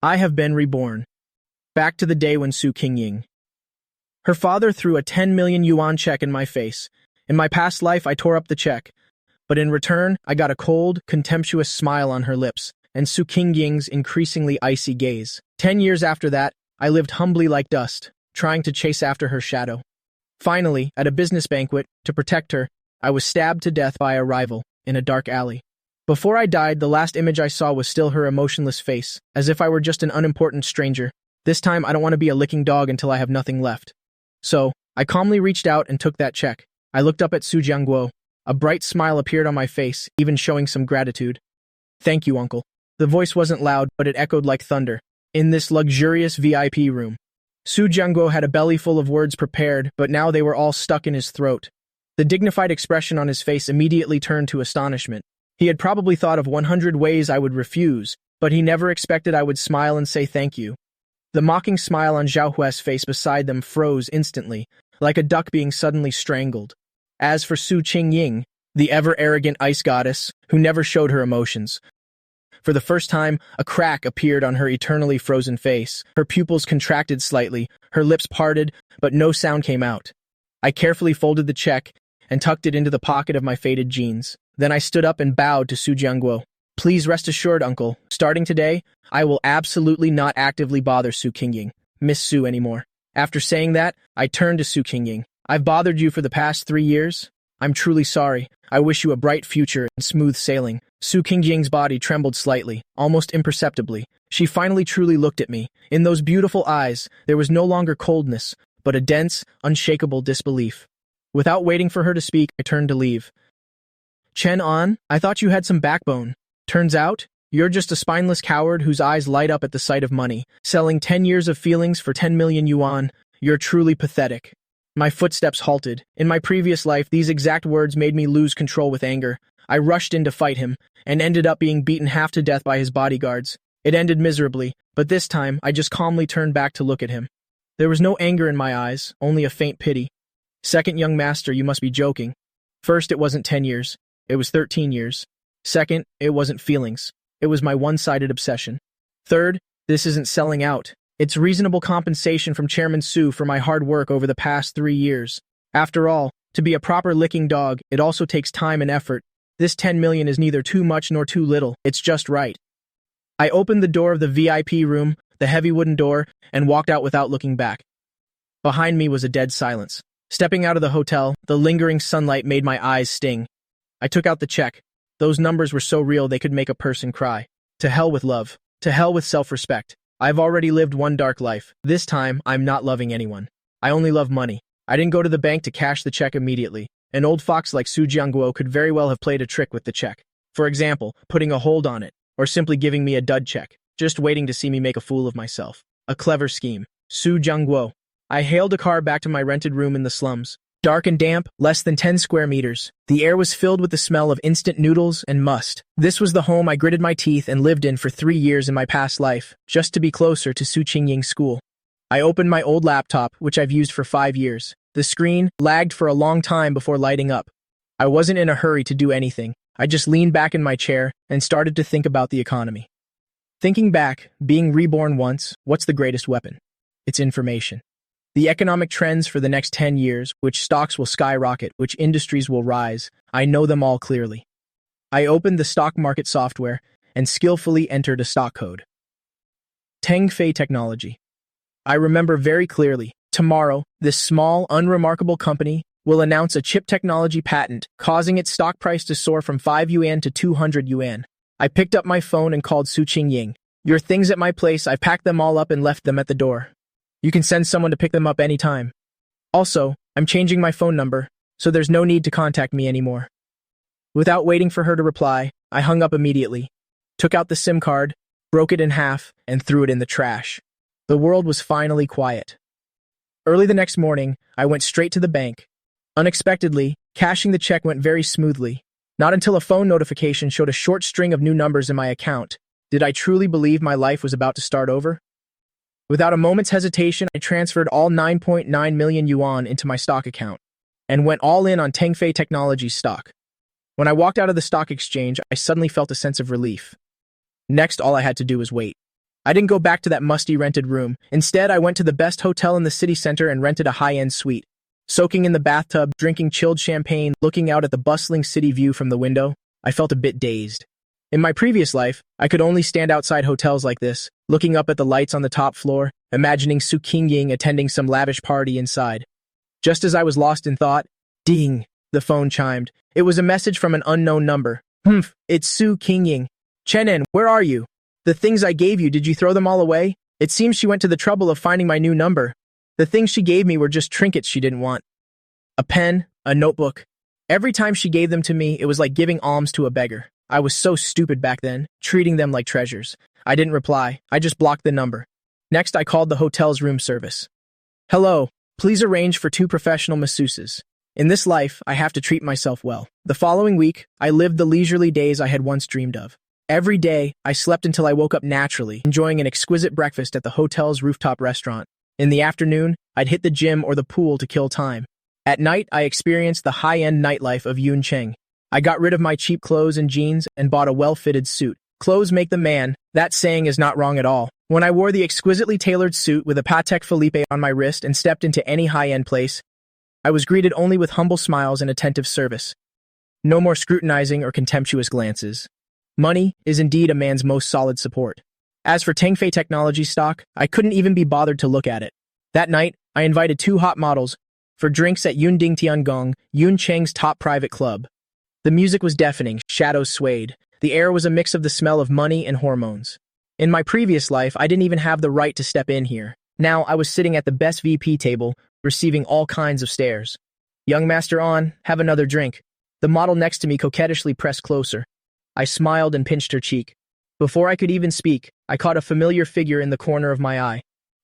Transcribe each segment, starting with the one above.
I have been reborn. Back to the day when Su Qingying. Her father threw a 10 million yuan check in my face. In my past life, I tore up the check. But in return, I got a cold, contemptuous smile on her lips, and Su Qingying's increasingly icy gaze. 10 years after that, I lived humbly like dust, trying to chase after her shadow. Finally, at a business banquet, to protect her, I was stabbed to death by a rival, in a dark alley. Before I died, the last image I saw was still her emotionless face, as if I were just an unimportant stranger. This time, I don't want to be a licking dog until I have nothing left. So, I calmly reached out and took that check. I looked up at Su Jiangguo. A bright smile appeared on my face, even showing some gratitude. Thank you, uncle. The voice wasn't loud, but it echoed like thunder. In this luxurious VIP room. Su Jiangguo had a belly full of words prepared, but now they were all stuck in his throat. The dignified expression on his face immediately turned to astonishment. He had probably thought of 100 ways I would refuse, but he never expected I would smile and say thank you. The mocking smile on Xiao Hui's face beside them froze instantly, like a duck being suddenly strangled. As for Su Qingying, the ever-arrogant ice goddess, who never showed her emotions. For the first time, a crack appeared on her eternally frozen face. Her pupils contracted slightly, her lips parted, but no sound came out. I carefully folded the check and tucked it into the pocket of my faded jeans. Then I stood up and bowed to Su Jiangguo. Please rest assured, uncle, starting today, I will absolutely not actively bother Su Qingying, Miss Su anymore. After saying that, I turned to Su Qingying. I've bothered you for the past 3 years. I'm truly sorry. I wish you a bright future and smooth sailing. Su Qingying's body trembled slightly, almost imperceptibly. She finally truly looked at me. In those beautiful eyes, there was no longer coldness, but a dense, unshakable disbelief. Without waiting for her to speak, I turned to leave. Chen An, I thought you had some backbone. Turns out, you're just a spineless coward whose eyes light up at the sight of money. Selling 10 years of feelings for 10 million yuan. You're truly pathetic. My footsteps halted. In my previous life, these exact words made me lose control with anger. I rushed in to fight him, and ended up being beaten half to death by his bodyguards. It ended miserably, but this time, I just calmly turned back to look at him. There was no anger in my eyes, only a faint pity. Second, young master, you must be joking. First, it wasn't 10 years. It was 13 years. Second, it wasn't feelings. It was my one-sided obsession. Third, this isn't selling out. It's reasonable compensation from Chairman Su for my hard work over the past 3 years. After all, to be a proper licking dog, it also takes time and effort. This 10 million is neither too much nor too little. It's just right. I opened the door of the VIP room, the heavy wooden door, and walked out without looking back. Behind me was a dead silence. Stepping out of the hotel, the lingering sunlight made my eyes sting. I took out the check. Those numbers were so real they could make a person cry. To hell with love. To hell with self-respect. I've already lived one dark life. This time, I'm not loving anyone. I only love money. I didn't go to the bank to cash the check immediately. An old fox like Su Jiangguo could very well have played a trick with the check. For example, putting a hold on it, or simply giving me a dud check, just waiting to see me make a fool of myself. A clever scheme. Su Jiangguo. I hailed a car back to my rented room in the slums. Dark and damp, less than 10 square meters. The air was filled with the smell of instant noodles and must. This was the home I gritted my teeth and lived in for 3 years in my past life, just to be closer to Su Qingying's school. I opened my old laptop, which I've used for 5 years. The screen lagged for a long time before lighting up. I wasn't in a hurry to do anything. I just leaned back in my chair and started to think about the economy. Thinking back, being reborn once, what's the greatest weapon? It's information. The economic trends for the next 10 years, which stocks will skyrocket, which industries will rise, I know them all clearly. I opened the stock market software and skillfully entered a stock code. Tengfei Technology. I remember very clearly, tomorrow, this small, unremarkable company will announce a chip technology patent, causing its stock price to soar from 5 yuan to 200 yuan. I picked up my phone and called Su Qingying. Your things at my place, I've packed them all up and left them at the door. You can send someone to pick them up anytime. Also, I'm changing my phone number, so there's no need to contact me anymore. Without waiting for her to reply, I hung up immediately, took out the SIM card, broke it in half, and threw it in the trash. The world was finally quiet. Early the next morning, I went straight to the bank. Unexpectedly, cashing the check went very smoothly. Not until a phone notification showed a short string of new numbers in my account did I truly believe my life was about to start over. Without a moment's hesitation, I transferred all 9.9 million yuan into my stock account and went all in on Tengfei Technology's stock. When I walked out of the stock exchange, I suddenly felt a sense of relief. Next, all I had to do was wait. I didn't go back to that musty rented room. Instead, I went to the best hotel in the city center and rented a high-end suite. Soaking in the bathtub, drinking chilled champagne, looking out at the bustling city view from the window, I felt a bit dazed. In my previous life, I could only stand outside hotels like this, looking up at the lights on the top floor, imagining Su Qingying attending some lavish party inside. Just as I was lost in thought, ding, the phone chimed. It was a message from an unknown number. It's Su Qingying. Chenin, where are you? The things I gave you, did you throw them all away? It seems she went to the trouble of finding my new number. The things she gave me were just trinkets she didn't want. A pen, a notebook. Every time she gave them to me, it was like giving alms to a beggar. I was so stupid back then, treating them like treasures. I didn't reply. I just blocked the number. Next, I called the hotel's room service. Hello, please arrange for 2 professional masseuses. In this life, I have to treat myself well. The following week, I lived the leisurely days I had once dreamed of. Every day, I slept until I woke up naturally, enjoying an exquisite breakfast at the hotel's rooftop restaurant. In the afternoon, I'd hit the gym or the pool to kill time. At night, I experienced the high-end nightlife of Yun Cheng. I got rid of my cheap clothes and jeans and bought a well-fitted suit. Clothes make the man. That saying is not wrong at all. When I wore the exquisitely tailored suit with a Patek Philippe on my wrist and stepped into any high-end place, I was greeted only with humble smiles and attentive service. No more scrutinizing or contemptuous glances. Money is indeed a man's most solid support. As for Tengfei Technology stock, I couldn't even be bothered to look at it. That night, I invited 2 hot models for drinks at Yunding Tiangong, Yun Cheng's top private club. The music was deafening, shadows swayed. The air was a mix of the smell of money and hormones. In my previous life, I didn't even have the right to step in here. Now, I was sitting at the best VP table, receiving all kinds of stares. Young master on, have another drink. The model next to me coquettishly pressed closer. I smiled and pinched her cheek. Before I could even speak, I caught a familiar figure in the corner of my eye.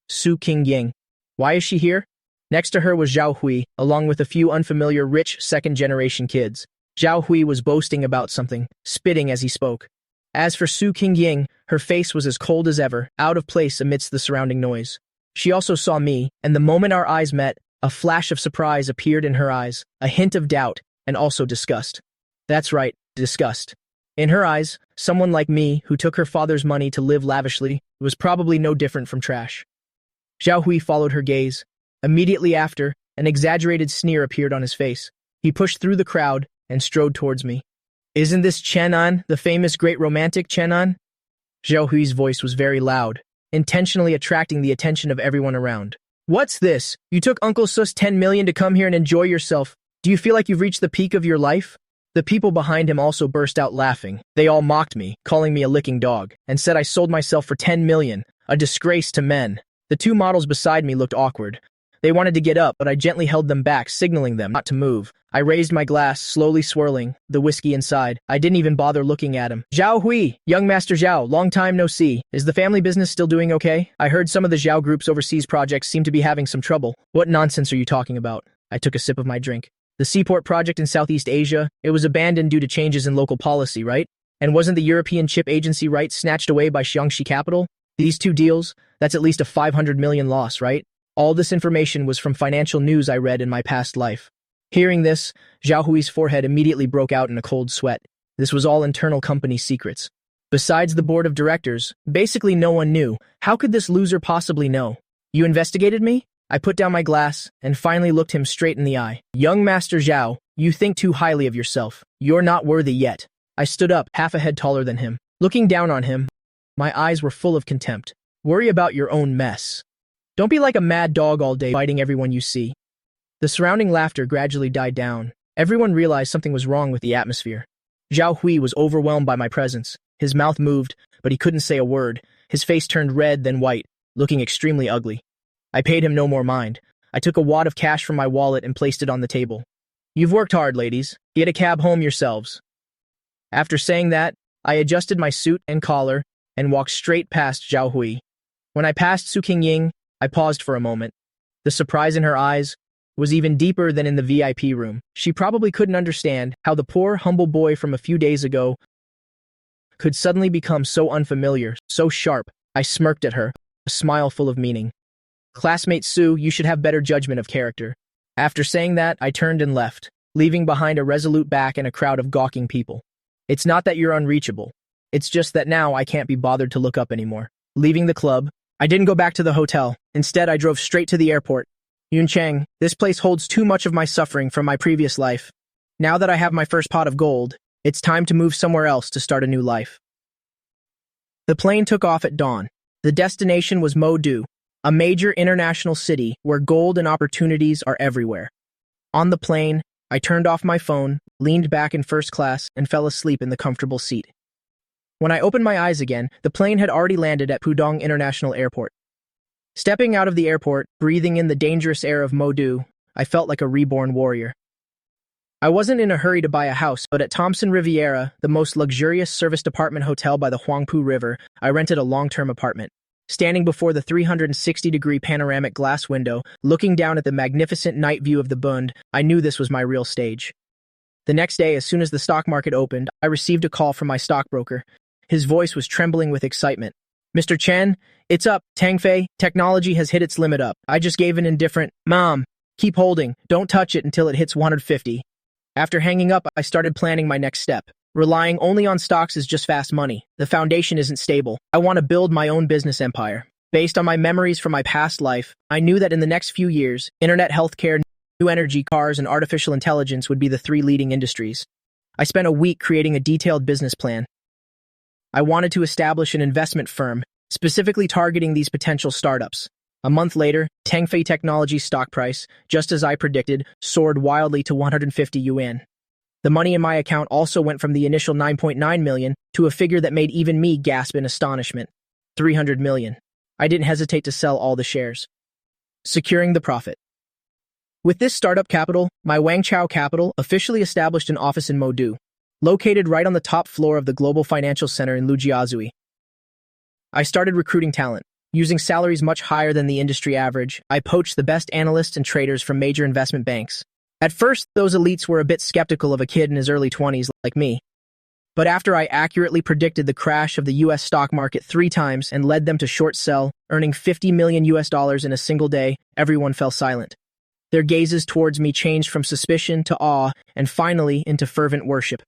Su Qingying. Why is she here? Next to her was Xiao Hui, along with a few unfamiliar rich second-generation kids. Xiao Hui was boasting about something, spitting as he spoke. As for Su Qingying, her face was as cold as ever, out of place amidst the surrounding noise. She also saw me, and the moment our eyes met, a flash of surprise appeared in her eyes, a hint of doubt, and also disgust. That's right, disgust. In her eyes, someone like me, who took her father's money to live lavishly, was probably no different from trash. Xiao Hui followed her gaze. Immediately after, an exaggerated sneer appeared on his face. He pushed through the crowd and strode towards me. Isn't this Chenan, the famous great romantic Chenan? Xiao Hui's voice was very loud, intentionally attracting the attention of everyone around. What's this? You took Uncle Sus 10 million to come here and enjoy yourself. Do you feel like you've reached the peak of your life? The people behind him also burst out laughing. They all mocked me, calling me a licking dog, and said I sold myself for 10 million, a disgrace to men. The 2 models beside me looked awkward. They wanted to get up, but I gently held them back, signaling them not to move. I raised my glass, slowly swirling, the whiskey inside. I didn't even bother looking at him. Xiao Hui, young Master Xiao, long time no see. Is the family business still doing okay? I heard some of the Xiao Group's overseas projects seem to be having some trouble. What nonsense are you talking about? I took a sip of my drink. The Seaport project in Southeast Asia, it was abandoned due to changes in local policy, right? And wasn't the European Chip Agency rights snatched away by Xiangxi Capital? These 2 deals, that's at least a 500 million loss, right? All this information was from financial news I read in my past life. Hearing this, Xiao Hui's forehead immediately broke out in a cold sweat. This was all internal company secrets. Besides the board of directors, basically no one knew. How could this loser possibly know? You investigated me? I put down my glass and finally looked him straight in the eye. Young Master Xiao, you think too highly of yourself. You're not worthy yet. I stood up, half a head taller than him. Looking down on him, my eyes were full of contempt. Worry about your own mess. Don't be like a mad dog all day biting everyone you see. The surrounding laughter gradually died down. Everyone realized something was wrong with the atmosphere. Xiao Hui was overwhelmed by my presence. His mouth moved, but he couldn't say a word. His face turned red, then white, looking extremely ugly. I paid him no more mind. I took a wad of cash from my wallet and placed it on the table. You've worked hard, ladies. Get a cab home yourselves. After saying that, I adjusted my suit and collar and walked straight past Xiao Hui. When I passed Su Qingying, I paused for a moment. The surprise in her eyes was even deeper than in the VIP room. She probably couldn't understand how the poor, humble boy from a few days ago could suddenly become so unfamiliar, so sharp. I smirked at her, a smile full of meaning. Classmate Su, you should have better judgment of character. After saying that, I turned and left, leaving behind a resolute back and a crowd of gawking people. It's not that you're unreachable. It's just that now I can't be bothered to look up anymore. Leaving the club, I didn't go back to the hotel. Instead, I drove straight to the airport. Jing Chang, this place holds too much of my suffering from my previous life. Now that I have my first pot of gold, it's time to move somewhere else to start a new life. The plane took off at dawn. The destination was Modu, a major international city where gold and opportunities are everywhere. On the plane, I turned off my phone, leaned back in first class, and fell asleep in the comfortable seat. When I opened my eyes again, the plane had already landed at Pudong International Airport. Stepping out of the airport, breathing in the dangerous air of Modu, I felt like a reborn warrior. I wasn't in a hurry to buy a house, but at Thompson Riviera, the most luxurious serviced apartment hotel by the Huangpu River, I rented a long-term apartment. Standing before the 360-degree panoramic glass window, looking down at the magnificent night view of the Bund, I knew this was my real stage. The next day, as soon as the stock market opened, I received a call from my stockbroker. His voice was trembling with excitement. "Mr. Chen, it's up. Tangfei technology has hit its limit up. I just gave an indifferent, 'Mom, keep holding. Don't touch it until it hits 150. After hanging up, I started planning my next step. Relying only on stocks is just fast money. The foundation isn't stable. I want to build my own business empire. Based on my memories from my past life, I knew that in the next few years, internet, healthcare, new energy, cars, and artificial intelligence would be the three leading industries. I spent a week creating a detailed business plan. I wanted to establish an investment firm, specifically targeting these potential startups. A month later, Tangfei Technology's stock price, just as I predicted, soared wildly to 150 yuan. The money in my account also went from the initial 9.9 million to a figure that made even me gasp in astonishment. 300 million. I didn't hesitate to sell all the shares. Securing the profit. With this startup capital, my Wangchao Capital officially established an office in Modu, located right on the top floor of the Global Financial Center in Lujiazui. I started recruiting talent. Using salaries much higher than the industry average, I poached the best analysts and traders from major investment banks. At first, those elites were a bit skeptical of a kid in his early 20s like me. But after I accurately predicted the crash of the US stock market 3 times and led them to short sell, earning $50 million in a single day, everyone fell silent. Their gazes towards me changed from suspicion to awe and finally into fervent worship.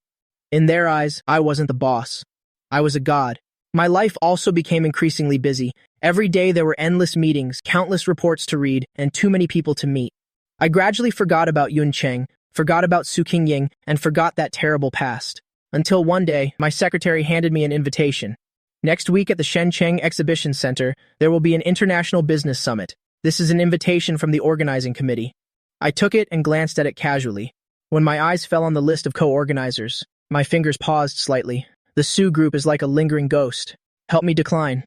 In their eyes, I wasn't the boss. I was a god. My life also became increasingly busy. Every day there were endless meetings, countless reports to read, and too many people to meet. I gradually forgot about Yun Cheng, forgot about Su Qingying, and forgot that terrible past. Until one day, my secretary handed me an invitation. Next week at the Shenzhen Exhibition Center, there will be an international business summit. This is an invitation from the organizing committee. I took it and glanced at it casually. When my eyes fell on the list of co-organizers, my fingers paused slightly. The Su group is like a lingering ghost. Help me decline.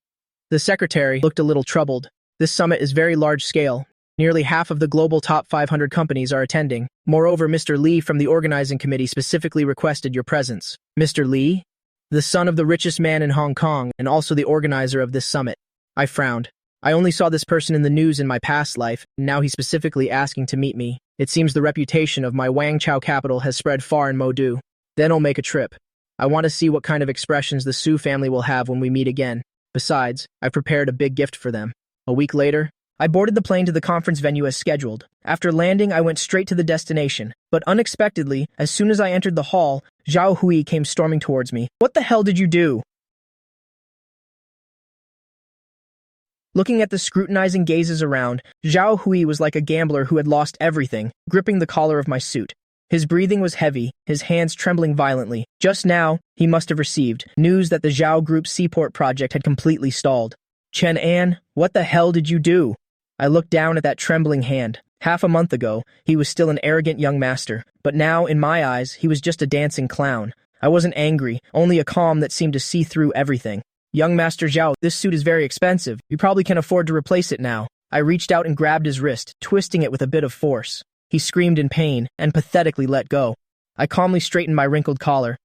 The secretary looked a little troubled. This summit is very large scale. Nearly half of the global top 500 companies are attending. Moreover, Mr. Li from the organizing committee specifically requested your presence. Mr. Li? The son of the richest man in Hong Kong and also the organizer of this summit. I frowned. I only saw this person in the news in my past life, and now he's specifically asking to meet me. It seems the reputation of my Wangchao Capital has spread far in Modu. Then I'll make a trip. I want to see what kind of expressions the Su family will have when we meet again. Besides, I've prepared a big gift for them. A week later, I boarded the plane to the conference venue as scheduled. After landing, I went straight to the destination. But unexpectedly, as soon as I entered the hall, Xiao Hui came storming towards me. "What the hell did you do?" Looking at the scrutinizing gazes around, Xiao Hui was like a gambler who had lost everything, gripping the collar of my suit. His breathing was heavy, his hands trembling violently. Just now, he must have received news that the Zhao Group's seaport project had completely stalled. "Chen An, what the hell did you do?" I looked down at that trembling hand. Half a month ago, he was still an arrogant young master, but now, in my eyes, he was just a dancing clown. I wasn't angry, only a calm that seemed to see through everything. "Young Master Zhao, this suit is very expensive. You probably can afford to replace it now." I reached out and grabbed his wrist, twisting it with a bit of force. He screamed in pain and pathetically let go. I calmly straightened my wrinkled collar.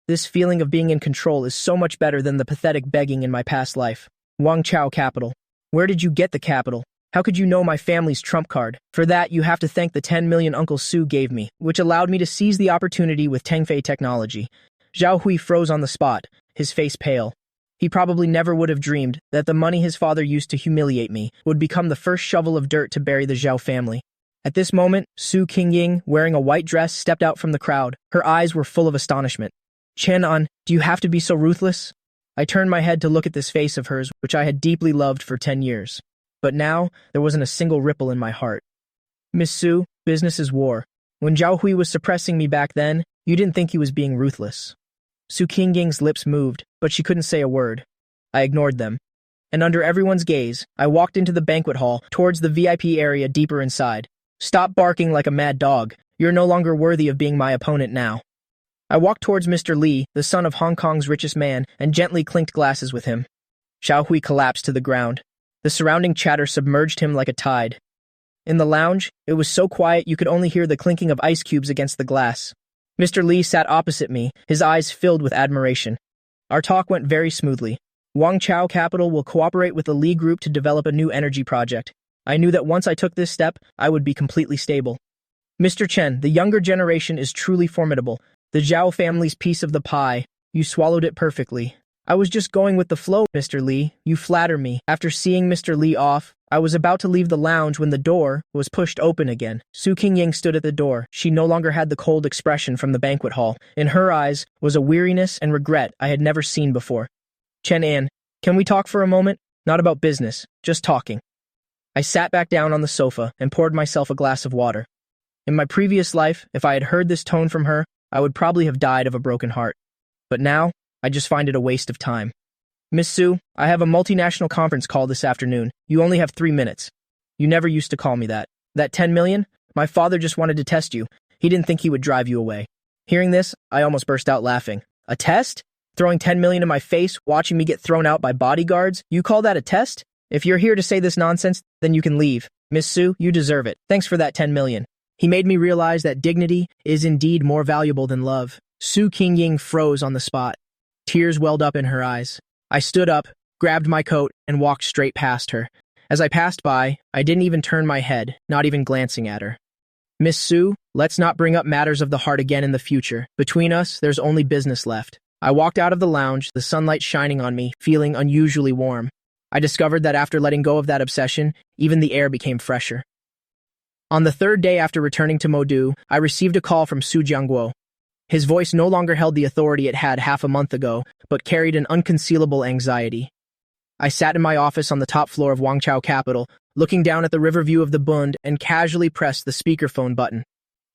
This feeling of being in control is so much better than the pathetic begging in my past life. Wangchao Capital. Where did you get the capital? How could you know my family's trump card? For that, you have to thank the 10 million Uncle Su gave me, which allowed me to seize the opportunity with Tangfei Technology. Xiao Hui froze on the spot, his face pale. He probably never would have dreamed that the money his father used to humiliate me would become the first shovel of dirt to bury the Zhao family. At this moment, Su Qingying, wearing a white dress, stepped out from the crowd. Her eyes were full of astonishment. "Chen An, do you have to be so ruthless?" I turned my head to look at this face of hers, which I had deeply loved for 10 years. But now, there wasn't a single ripple in my heart. Miss Su, business is war. When Xiao Hui was suppressing me back then, you didn't think he was being ruthless. Su Qingying's lips moved, but she couldn't say a word. I ignored them. And under everyone's gaze, I walked into the banquet hall, towards the VIP area deeper inside. Stop barking like a mad dog. You're no longer worthy of being my opponent now. I walked towards Mr. Li, the son of Hong Kong's richest man, and gently clinked glasses with him. Xiao Hui collapsed to the ground. The surrounding chatter submerged him like a tide. In the lounge, it was so quiet you could only hear the clinking of ice cubes against the glass. Mr. Li sat opposite me, his eyes filled with admiration. Our talk went very smoothly. Guangzhou Capital will cooperate with the Li Group to develop a new energy project. I knew that once I took this step, I would be completely stable. Mr. Chen, the younger generation is truly formidable. The Zhao family's piece of the pie. You swallowed it perfectly. I was just going with the flow, Mr. Li. You flatter me. After seeing Mr. Li off, I was about to leave the lounge when the door was pushed open again. Su Qingying stood at the door. She no longer had the cold expression from the banquet hall. In her eyes was a weariness and regret I had never seen before. Chen An, can we talk for a moment? Not about business, just talking. I sat back down on the sofa and poured myself a glass of water. In my previous life, if I had heard this tone from her, I would probably have died of a broken heart. But now, I just find it a waste of time. Miss Su, I have a multinational conference call this afternoon. You only have 3 minutes. You never used to call me that. That 10 million? My father just wanted to test you. He didn't think he would drive you away. Hearing this, I almost burst out laughing. A test? Throwing 10 million in my face, watching me get thrown out by bodyguards? You call that a test? If you're here to say this nonsense, then you can leave. Miss Su, you deserve it. Thanks for that 10 million. He made me realize that dignity is indeed more valuable than love. Su Qingying froze on the spot. Tears welled up in her eyes. I stood up, grabbed my coat, and walked straight past her. As I passed by, I didn't even turn my head, not even glancing at her. Miss Su, let's not bring up matters of the heart again in the future. Between us, there's only business left. I walked out of the lounge, the sunlight shining on me, feeling unusually warm. I discovered that after letting go of that obsession, even the air became fresher. On the 3rd day after returning to Modu, I received a call from Su Jiangguo. His voice no longer held the authority it had half a month ago, but carried an unconcealable anxiety. I sat in my office on the top floor of Guangzhou Capital, looking down at the river view of the Bund, and casually pressed the speakerphone button.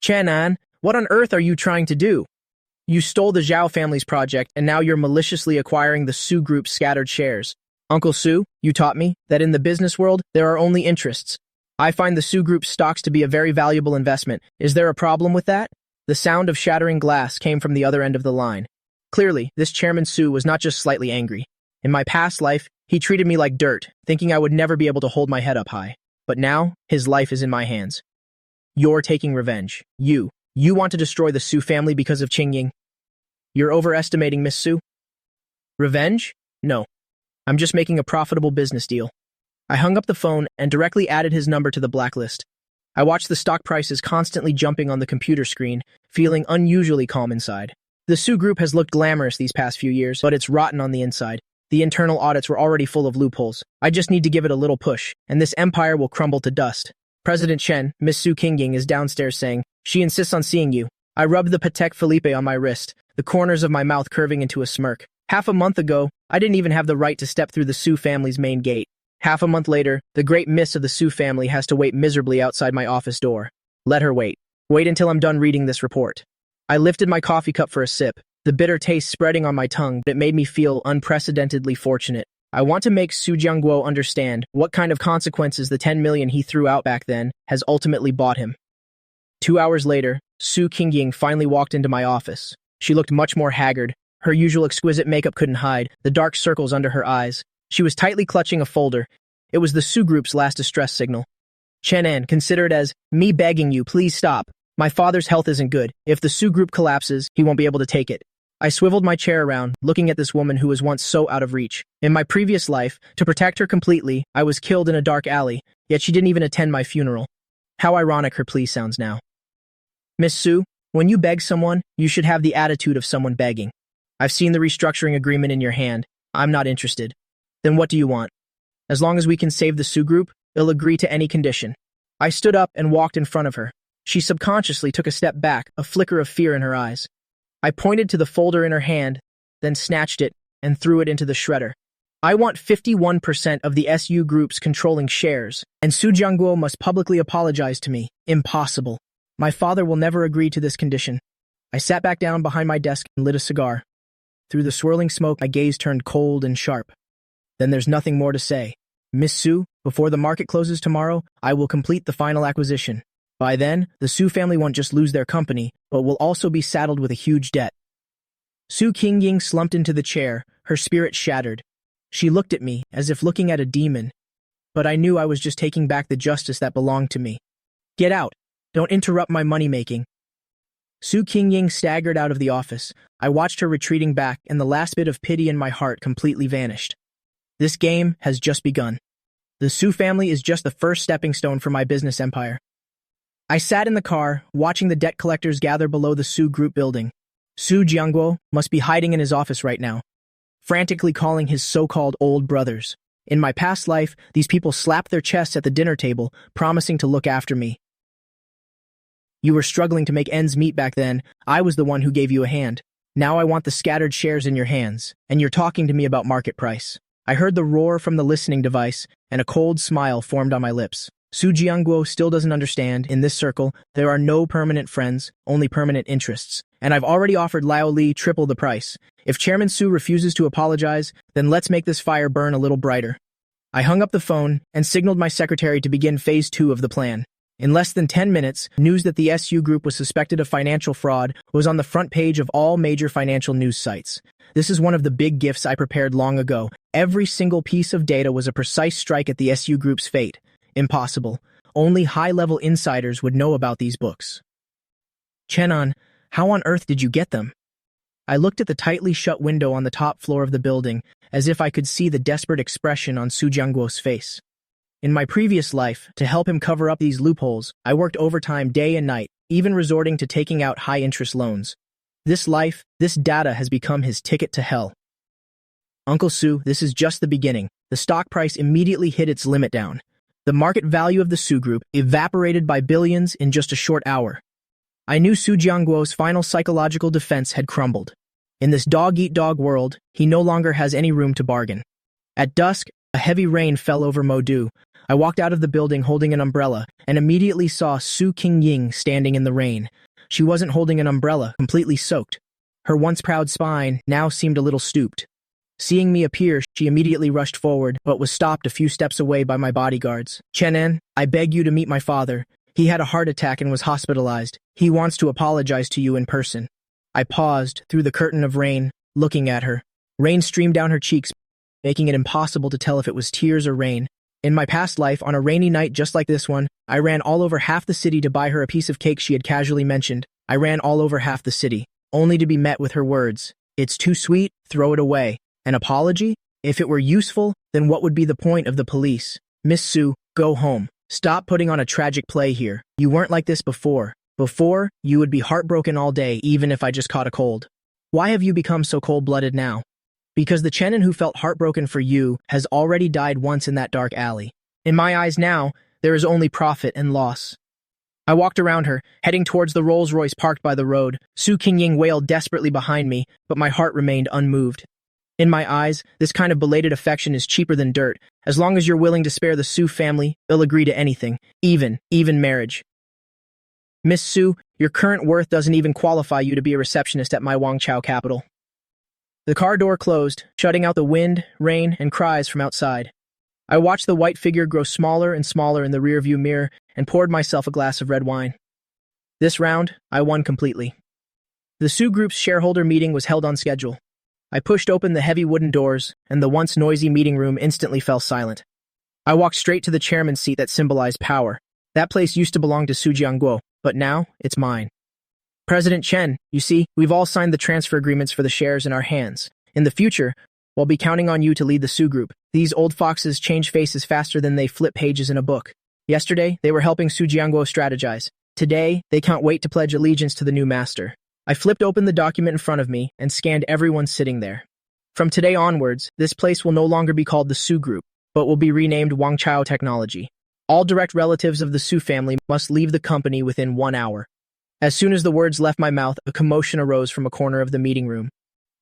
Chen An, what on earth are you trying to do? You stole the Zhao family's project, and now you're maliciously acquiring the Su Group's scattered shares. Uncle Su, you taught me that in the business world, there are only interests. I find the Su Group's stocks to be a very valuable investment. Is there a problem with that? The sound of shattering glass came from the other end of the line. Clearly, this Chairman Su was not just slightly angry. In my past life, he treated me like dirt, thinking I would never be able to hold my head up high. But now, his life is in my hands. You're taking revenge. You want to destroy the Su family because of Qingying. You're overestimating Miss Su. Revenge? No. I'm just making a profitable business deal. I hung up the phone and directly added his number to the blacklist. I watched the stock prices constantly jumping on the computer screen, feeling unusually calm inside. The Su Group has looked glamorous these past few years, but it's rotten on the inside. The internal audits were already full of loopholes. I just need to give it a little push, and this empire will crumble to dust. President Shen, Miss Su Qingying, is downstairs saying, she insists on seeing you. I rubbed the Patek Philippe on my wrist, the corners of my mouth curving into a smirk. Half a month ago, I didn't even have the right to step through the Su family's main gate. Half a month later, the great miss of the Su family has to wait miserably outside my office door. Let her wait. Wait until I'm done reading this report. I lifted my coffee cup for a sip, the bitter taste spreading on my tongue, but it made me feel unprecedentedly fortunate. I want to make Su Jiangguo understand what kind of consequences the 10 million he threw out back then has ultimately bought him. 2 hours later, Su Qingying finally walked into my office. She looked much more haggard. Her usual exquisite makeup couldn't hide the dark circles under her eyes. She was tightly clutching a folder. It was the Su Group's last distress signal. Chen An, consider it as me begging you, please stop. My father's health isn't good. If the Su Group collapses, he won't be able to take it. I swiveled my chair around, looking at this woman who was once so out of reach. In my previous life, to protect her completely, I was killed in a dark alley, yet she didn't even attend my funeral. How ironic her plea sounds now. Miss Su, when you beg someone, you should have the attitude of someone begging. I've seen the restructuring agreement in your hand. I'm not interested. Then what do you want? As long as we can save the Su Group, it'll agree to any condition. I stood up and walked in front of her. She subconsciously took a step back, a flicker of fear in her eyes. I pointed to the folder in her hand, then snatched it, and threw it into the shredder. I want 51% of the SU Group's controlling shares, and Su Jiangguo must publicly apologize to me. Impossible. My father will never agree to this condition. I sat back down behind my desk and lit a cigar. Through the swirling smoke, my gaze turned cold and sharp. Then there's nothing more to say. Miss Su, before the market closes tomorrow, I will complete the final acquisition. By then, the Su family won't just lose their company, but will also be saddled with a huge debt. Su Qingying slumped into the chair, her spirit shattered. She looked at me, as if looking at a demon. But I knew I was just taking back the justice that belonged to me. Get out. Don't interrupt my money-making. Su Qingying staggered out of the office. I watched her retreating back, and the last bit of pity in my heart completely vanished. This game has just begun. The Su family is just the first stepping stone for my business empire. I sat in the car, watching the debt collectors gather below the Su Group building. Su Jiangguo must be hiding in his office right now, frantically calling his so-called old brothers. In my past life, these people slapped their chests at the dinner table, promising to look after me. You were struggling to make ends meet back then. I was the one who gave you a hand. Now I want the scattered shares in your hands, and you're talking to me about market price. I heard the roar from the listening device, and a cold smile formed on my lips. Su Jiangguo still doesn't understand. In this circle, there are no permanent friends, only permanent interests. And I've already offered Lao Li triple the price. If Chairman Su refuses to apologize, then let's make this fire burn a little brighter. I hung up the phone and signaled my secretary to begin phase 2 of the plan. In less than 10 minutes, news that the SU Group was suspected of financial fraud was on the front page of all major financial news sites. This is one of the big gifts I prepared long ago. Every single piece of data was a precise strike at the SU Group's fate. Impossible. Only high-level insiders would know about these books. Chenan, how on earth did you get them? I looked at the tightly shut window on the top floor of the building, as if I could see the desperate expression on Su Jiangguo's face. In my previous life, to help him cover up these loopholes, I worked overtime day and night, even resorting to taking out high-interest loans. This life, this data has become his ticket to hell. Uncle Su, this is just the beginning. The stock price immediately hit its limit down. The market value of the Su Group evaporated by billions in just a short hour. I knew Su Jiangguo's final psychological defense had crumbled. In this dog-eat-dog world, he no longer has any room to bargain. At dusk, a heavy rain fell over Modu. I walked out of the building holding an umbrella and immediately saw Su Qingying standing in the rain. She wasn't holding an umbrella, completely soaked. Her once proud spine now seemed a little stooped. Seeing me appear, she immediately rushed forward, but was stopped a few steps away by my bodyguards. Chenan, I beg you to meet my father. He had a heart attack and was hospitalized. He wants to apologize to you in person. I paused through the curtain of rain, looking at her. Rain streamed down her cheeks, making it impossible to tell if it was tears or rain. In my past life, on a rainy night just like this one, I ran all over half the city to buy her a piece of cake she had casually mentioned. I ran all over half the city, only to be met with her words. It's too sweet, throw it away. An apology? If it were useful, then what would be the point of the police? Miss Su, go home. Stop putting on a tragic play here. You weren't like this before. Before, you would be heartbroken all day, even if I just caught a cold. Why have you become so cold-blooded now? Because the Chenin who felt heartbroken for you has already died once in that dark alley. In my eyes now, there is only profit and loss. I walked around her, heading towards the Rolls-Royce parked by the road. Su Qingying wailed desperately behind me, but my heart remained unmoved. In my eyes, this kind of belated affection is cheaper than dirt. As long as you're willing to spare the Su family, they'll agree to anything, even marriage. Miss Su, your current worth doesn't even qualify you to be a receptionist at my Wangchao capital. The car door closed, shutting out the wind, rain, and cries from outside. I watched the white figure grow smaller and smaller in the rearview mirror and poured myself a glass of red wine. This round, I won completely. The Su Group's shareholder meeting was held on schedule. I pushed open the heavy wooden doors, and the once noisy meeting room instantly fell silent. I walked straight to the chairman's seat that symbolized power. That place used to belong to Su Jiangguo, but now it's mine. President Chen, you see, we've all signed the transfer agreements for the shares in our hands. In the future, we'll be counting on you to lead the Su Group. These old foxes change faces faster than they flip pages in a book. Yesterday, they were helping Su Jiangguo strategize. Today, they can't wait to pledge allegiance to the new master. I flipped open the document in front of me and scanned everyone sitting there. From today onwards, this place will no longer be called the Su Group, but will be renamed Wangchao Technology. All direct relatives of the Su family must leave the company within 1 hour. As soon as the words left my mouth, a commotion arose from a corner of the meeting room.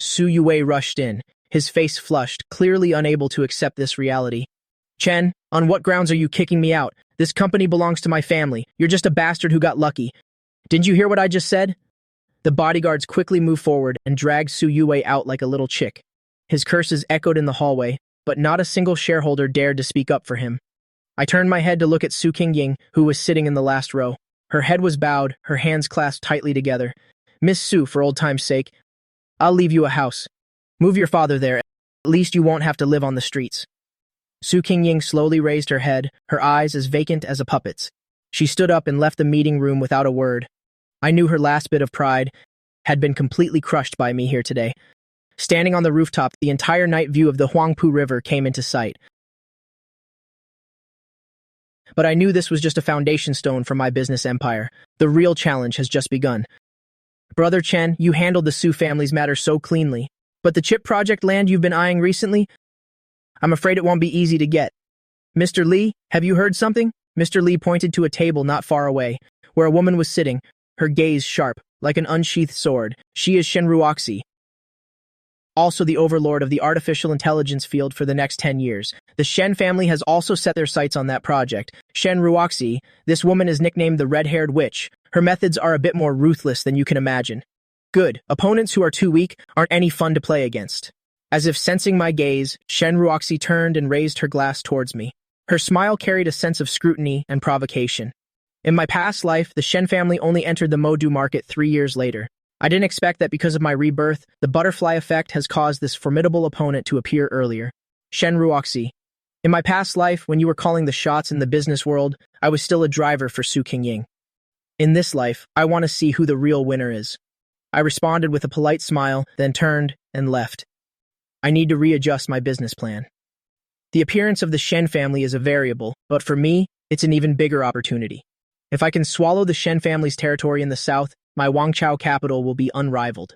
Su Yue rushed in. his face flushed, clearly unable to accept this reality. Chen, on what grounds are you kicking me out? This company belongs to my family. You're just a bastard who got lucky. Didn't you hear what I just said? The bodyguards quickly moved forward and dragged Su Yue out like a little chick. His curses echoed in the hallway, but not a single shareholder dared to speak up for him. I turned my head to look at Su Qingying, who was sitting in the last row. Her head was bowed, her hands clasped tightly together. Miss Su, for old time's sake, I'll leave you a house. Move your father there. At least you won't have to live on the streets. Su Qingying slowly raised her head, her eyes as vacant as a puppet's. She stood up and left the meeting room without a word. I knew her last bit of pride had been completely crushed by me here today. Standing on the rooftop, the entire night view of the Huangpu River came into sight. But I knew this was just a foundation stone for my business empire. The real challenge has just begun. Brother Chen, you handled the Su family's matter so cleanly. But the chip project land you've been eyeing recently? I'm afraid it won't be easy to get. Mr. Li, have you heard something? Mr. Li pointed to a table not far away, where a woman was sitting, her gaze sharp, like an unsheathed sword. She is Shen Ruoxi, also the overlord of the artificial intelligence field for the next 10 years. The Shen family has also set their sights on that project. Shen Ruoxi, this woman is nicknamed the Red-Haired Witch. Her methods are a bit more ruthless than you can imagine. Good. Opponents who are too weak aren't any fun to play against. As if sensing my gaze, Shen Ruoxi turned and raised her glass towards me. Her smile carried a sense of scrutiny and provocation. In my past life, the Shen family only entered the Modu market 3 years later. I didn't expect that because of my rebirth, the butterfly effect has caused this formidable opponent to appear earlier. Shen Ruoxi. In my past life, when you were calling the shots in the business world, I was still a driver for Su Qingying. In this life, I want to see who the real winner is. I responded with a polite smile, then turned and left. I need to readjust my business plan. The appearance of the Shen family is a variable, but for me, it's an even bigger opportunity. If I can swallow the Shen family's territory in the south, my Wangchao capital will be unrivaled.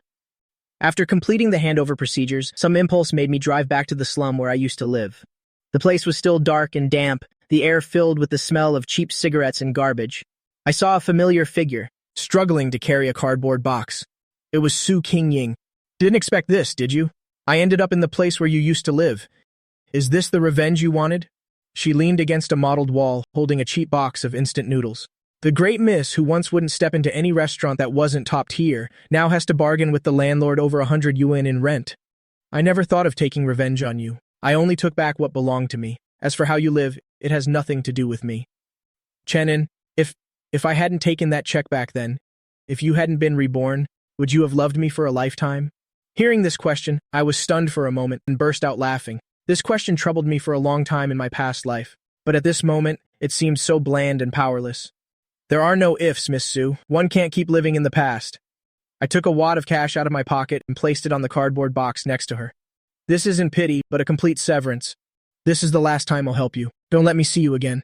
After completing the handover procedures, some impulse made me drive back to the slum where I used to live. The place was still dark and damp, the air filled with the smell of cheap cigarettes and garbage. I saw a familiar figure, struggling to carry a cardboard box. It was Su Qingying. Didn't expect this, did you? I ended up in the place where you used to live. Is this the revenge you wanted? She leaned against a mottled wall, holding a cheap box of instant noodles. The great miss, who once wouldn't step into any restaurant that wasn't top tier, now has to bargain with the landlord over 100 yuan in rent. I never thought of taking revenge on you. I only took back what belonged to me. As for how you live, it has nothing to do with me. Chenin, if I hadn't taken that check back then, if you hadn't been reborn, would you have loved me for a lifetime? Hearing this question, I was stunned for a moment and burst out laughing. This question troubled me for a long time in my past life, but at this moment, it seemed so bland and powerless. There are no ifs, Miss Su. One can't keep living in the past. I took a wad of cash out of my pocket and placed it on the cardboard box next to her. This isn't pity, but a complete severance. This is the last time I'll help you. Don't let me see you again.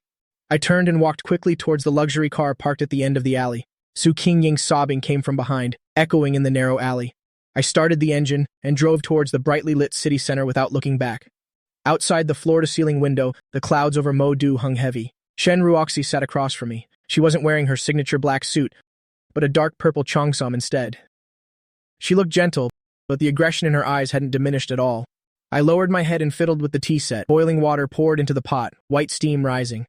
I turned and walked quickly towards the luxury car parked at the end of the alley. Su Qingying's sobbing came from behind, echoing in the narrow alley. I started the engine and drove towards the brightly lit city center without looking back. Outside the floor-to-ceiling window, the clouds over Modu hung heavy. Shen Ruoxi sat across from me. She wasn't wearing her signature black suit, but a dark purple cheongsam instead. She looked gentle, but the aggression in her eyes hadn't diminished at all. I lowered my head and fiddled with the tea set. Boiling water poured into the pot, white steam rising.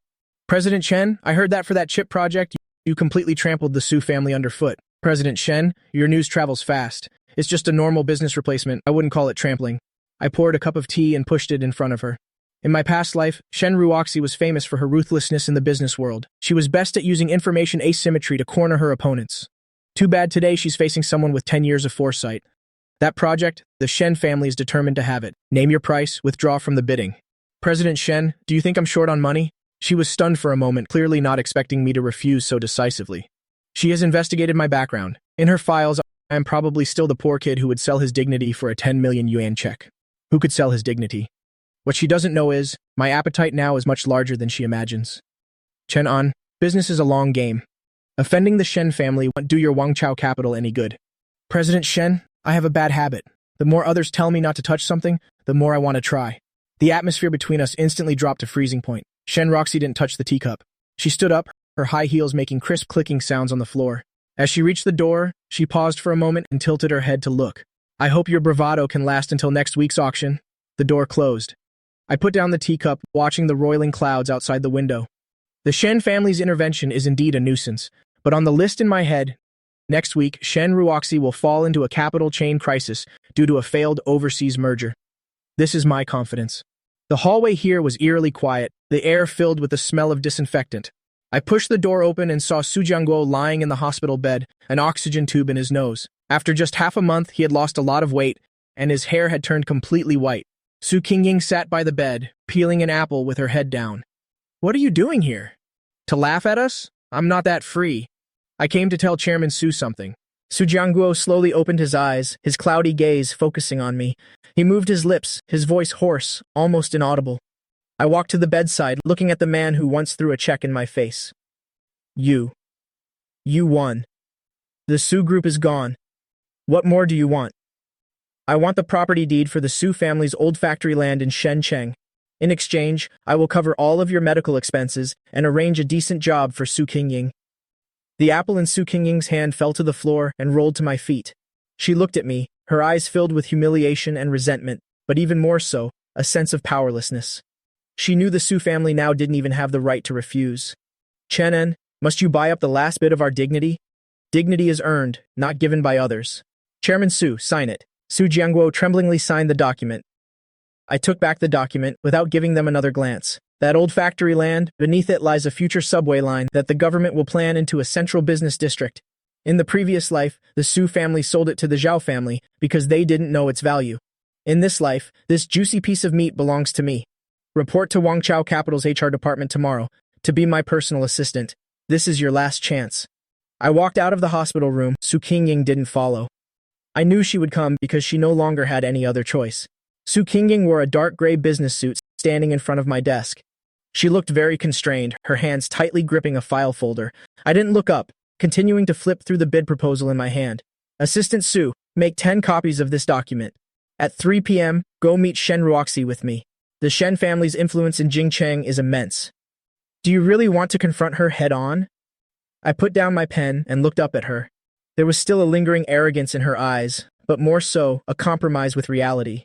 President Shen, I heard that for that chip project, you completely trampled the Su family underfoot. President Shen, your news travels fast. It's just a normal business replacement. I wouldn't call it trampling. I poured a cup of tea and pushed it in front of her. In my past life, Shen Ruoxi was famous for her ruthlessness in the business world. She was best at using information asymmetry to corner her opponents. Too bad today she's facing someone with 10 years of foresight. That project, the Shen family is determined to have it. Name your price, withdraw from the bidding. President Shen, do you think I'm short on money? She was stunned for a moment, clearly not expecting me to refuse so decisively. She has investigated my background. In her files, I am probably still the poor kid who would sell his dignity for a 10 million yuan check. Who could sell his dignity? What she doesn't know is, my appetite now is much larger than she imagines. Chen An, business is a long game. Offending the Shen family won't do your Wangchao capital any good. President Shen, I have a bad habit. The more others tell me not to touch something, the more I want to try. The atmosphere between us instantly dropped to freezing point. Shen Ruoxi didn't touch the teacup. She stood up, her high heels making crisp clicking sounds on the floor. As she reached the door, she paused for a moment and tilted her head to look. I hope your bravado can last until next week's auction. The door closed. I put down the teacup, watching the roiling clouds outside the window. The Shen family's intervention is indeed a nuisance, but on the list in my head, next week, Shen Ruoxi will fall into a capital chain crisis due to a failed overseas merger. This is my confidence. The hallway here was eerily quiet, the air filled with the smell of disinfectant. I pushed the door open and saw Su Jiangguo lying in the hospital bed, an oxygen tube in his nose. After just half a month, he had lost a lot of weight, and his hair had turned completely white. Su Qingying sat by the bed, peeling an apple with her head down. What are you doing here? To laugh at us? I'm not that free. I came to tell Chairman Su something. Su Jiangguo slowly opened his eyes, his cloudy gaze focusing on me. He moved his lips, his voice hoarse, almost inaudible. I walked to the bedside, looking at the man who once threw a check in my face. You won. The Su group is gone. What more do you want? I want the property deed for the Su family's old factory land in Shenzhen. In exchange, I will cover all of your medical expenses and arrange a decent job for Su Qingying. The apple in Su Qingying's hand fell to the floor and rolled to my feet. She looked at me, her eyes filled with humiliation and resentment, but even more so, a sense of powerlessness. She knew the Su family now didn't even have the right to refuse. Chenin, must you buy up the last bit of our dignity? Dignity is earned, not given by others. Chairman Su, sign it. Su Jiangguo tremblingly signed the document. I took back the document without giving them another glance. That old factory land, beneath it lies a future subway line that the government will plan into a central business district. In the previous life, the Su family sold it to the Zhao family because they didn't know its value. In this life, this juicy piece of meat belongs to me. Report to Wangchao Capital's HR department tomorrow to be my personal assistant. This is your last chance. I walked out of the hospital room. Su Qingying didn't follow. I knew she would come because she no longer had any other choice. Su Qingying wore a dark gray business suit, standing in front of my desk. She looked very constrained, her hands tightly gripping a file folder. I didn't look up, continuing to flip through the bid proposal in my hand. Assistant Su, make 10 copies of this document. At 3 p.m., go meet Shen Ruoxi with me. The Shen family's influence in Jing Chang is immense. Do you really want to confront her head-on? I put down my pen and looked up at her. There was still a lingering arrogance in her eyes, but more so, a compromise with reality.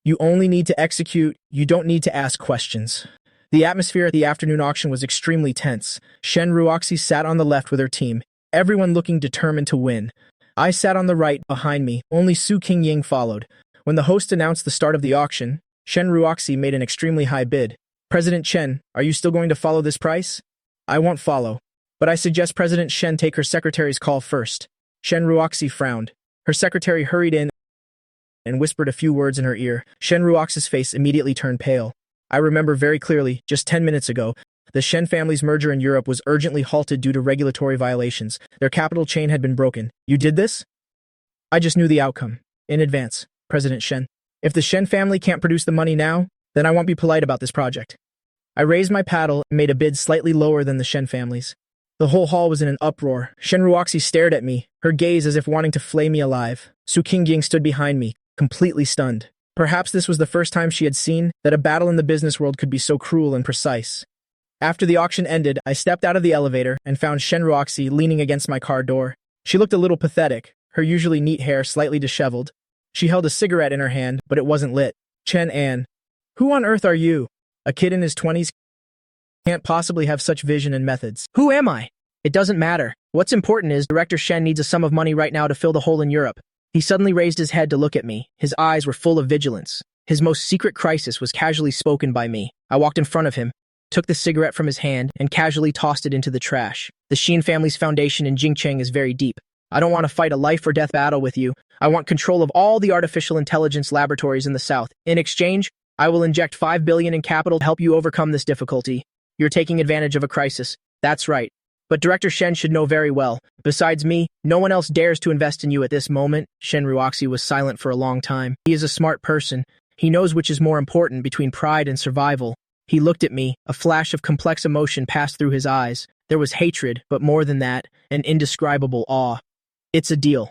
You only need to execute, you don't need to ask questions. The atmosphere at the afternoon auction was extremely tense. Shen Ruoxi sat on the left with her team, everyone looking determined to win. I sat on the right, behind me, only Su Qingying followed. When the host announced the start of the auction, Shen Ruoxi made an extremely high bid. President Shen, are you still going to follow this price? I won't follow, but I suggest President Shen take her secretary's call first. Shen Ruoxi frowned. Her secretary hurried in and whispered a few words in her ear. Shen Ruoxi's face immediately turned pale. I remember very clearly, just 10 minutes ago, the Shen family's merger in Europe was urgently halted due to regulatory violations. Their capital chain had been broken. You did this? I just knew the outcome. In advance, President Shen. If the Shen family can't produce the money now, then I won't be polite about this project. I raised my paddle and made a bid slightly lower than the Shen family's. The whole hall was in an uproar. Shen Ruoxi stared at me, her gaze as if wanting to flay me alive. Su Qingying stood behind me, completely stunned. Perhaps this was the first time she had seen that a battle in the business world could be so cruel and precise. After the auction ended, I stepped out of the elevator and found Shen Ruoxi leaning against my car door. She looked a little pathetic, her usually neat hair slightly disheveled. She held a cigarette in her hand, but it wasn't lit. Chen An. Who on earth are you? A kid in his 20s can't possibly have such vision and methods. Who am I? It doesn't matter. What's important is Director Shen needs a sum of money right now to fill the hole in Europe. He suddenly raised his head to look at me. His eyes were full of vigilance. His most secret crisis was casually spoken by me. I walked in front of him, took the cigarette from his hand, and casually tossed it into the trash. The Shen family's foundation in Jing Chang is very deep. I don't want to fight a life-or-death battle with you. I want control of all the artificial intelligence laboratories in the South. In exchange, I will inject $5 billion in capital to help you overcome this difficulty. You're taking advantage of a crisis. That's right. But Director Shen should know very well. Besides me, no one else dares to invest in you at this moment. Shen Ruoxi was silent for a long time. He is a smart person. He knows which is more important between pride and survival. He looked at me. A flash of complex emotion passed through his eyes. There was hatred, but more than that, an indescribable awe. It's a deal.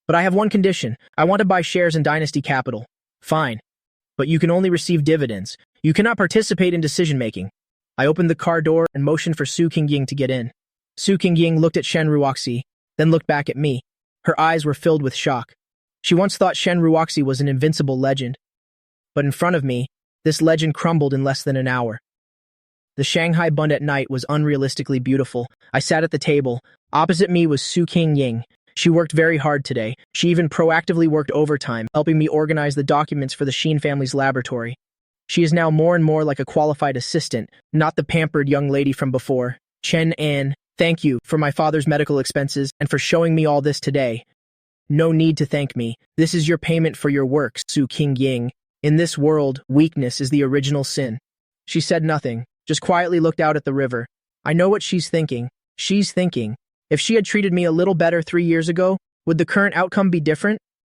But I have one condition. I want to buy shares in Dynasty Capital. Fine. But you can only receive dividends. You cannot participate in decision-making. I opened the car door and motioned for Su Qingying to get in. Su Qingying looked at Shen Ruoxi, then looked back at me. Her eyes were filled with shock. She once thought Shen Ruoxi was an invincible legend. But in front of me, this legend crumbled in less than an hour. The Shanghai bund at night was unrealistically beautiful. I sat at the table. Opposite me was Su Qingying. She worked very hard today. She even proactively worked overtime, helping me organize the documents for the Shen family's laboratory. She is now more and more like a qualified assistant, not the pampered young lady from before. Chen An, thank you for my father's medical expenses and for showing me all this today. No need to thank me. This is your payment for your work, Su Qingying. In this world, weakness is the original sin. She said nothing, just quietly looked out at the river. I know what she's thinking. She's thinking, if she had treated me a little better 3 years ago, would the current outcome be different?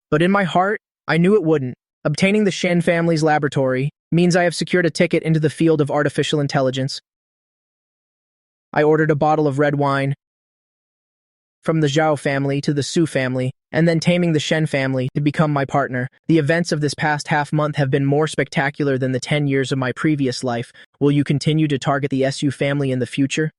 But in my heart, I knew it wouldn't. Obtaining the Shen family's laboratory means I have secured a ticket into the field of artificial intelligence. I ordered a bottle of red wine from the Zhao family to the Su family, and then taming the Shen family to become my partner. The events of this past half-month have been more spectacular than the 10 years of my previous life. Will you continue to target the Su family in the future?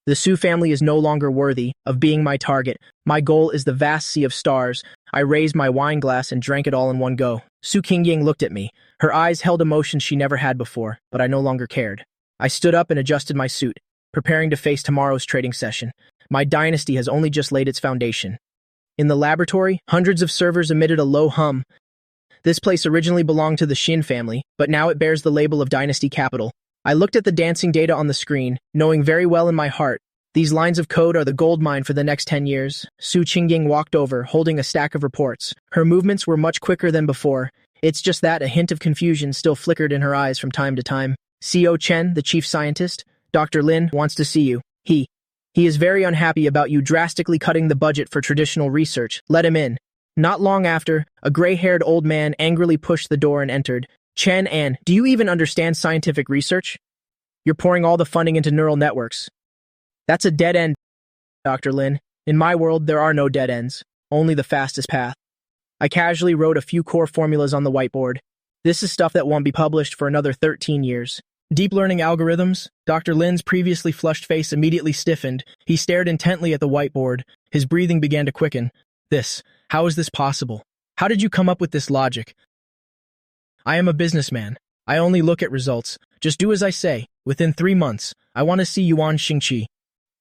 The Su family is no longer worthy of being my target. My goal is the vast sea of stars. I raised my wine glass and drank it all in one go. Su Qingying looked at me. Her eyes held emotions she never had before, but I no longer cared. I stood up and adjusted my suit, preparing to face tomorrow's trading session. My dynasty has only just laid its foundation. In the laboratory, hundreds of servers emitted a low hum. This place originally belonged to the Shen family, but now it bears the label of Dynasty Capital. I looked at the dancing data on the screen, knowing very well in my heart, these lines of code are the gold mine for the next 10 years. Su Qingying walked over, holding a stack of reports. Her movements were much quicker than before. It's just that a hint of confusion still flickered in her eyes from time to time. CO Chen, the chief scientist, Dr. Lin, wants to see you. He is very unhappy about you drastically cutting the budget for traditional research. Let him in. Not long after, a gray-haired old man angrily pushed the door and entered. Chen An, do you even understand scientific research? You're pouring all the funding into neural networks. That's a dead end, Dr. Lin. In my world, there are no dead ends, only the fastest path. I casually wrote a few core formulas on the whiteboard. This is stuff that won't be published for another 13 years. Deep learning algorithms? Dr. Lin's previously flushed face immediately stiffened. He stared intently at the whiteboard. His breathing began to quicken. How is this possible? How did you come up with this logic? I am a businessman. I only look at results. Just do as I say. Within 3 months, I want to see Yuan Xingqi.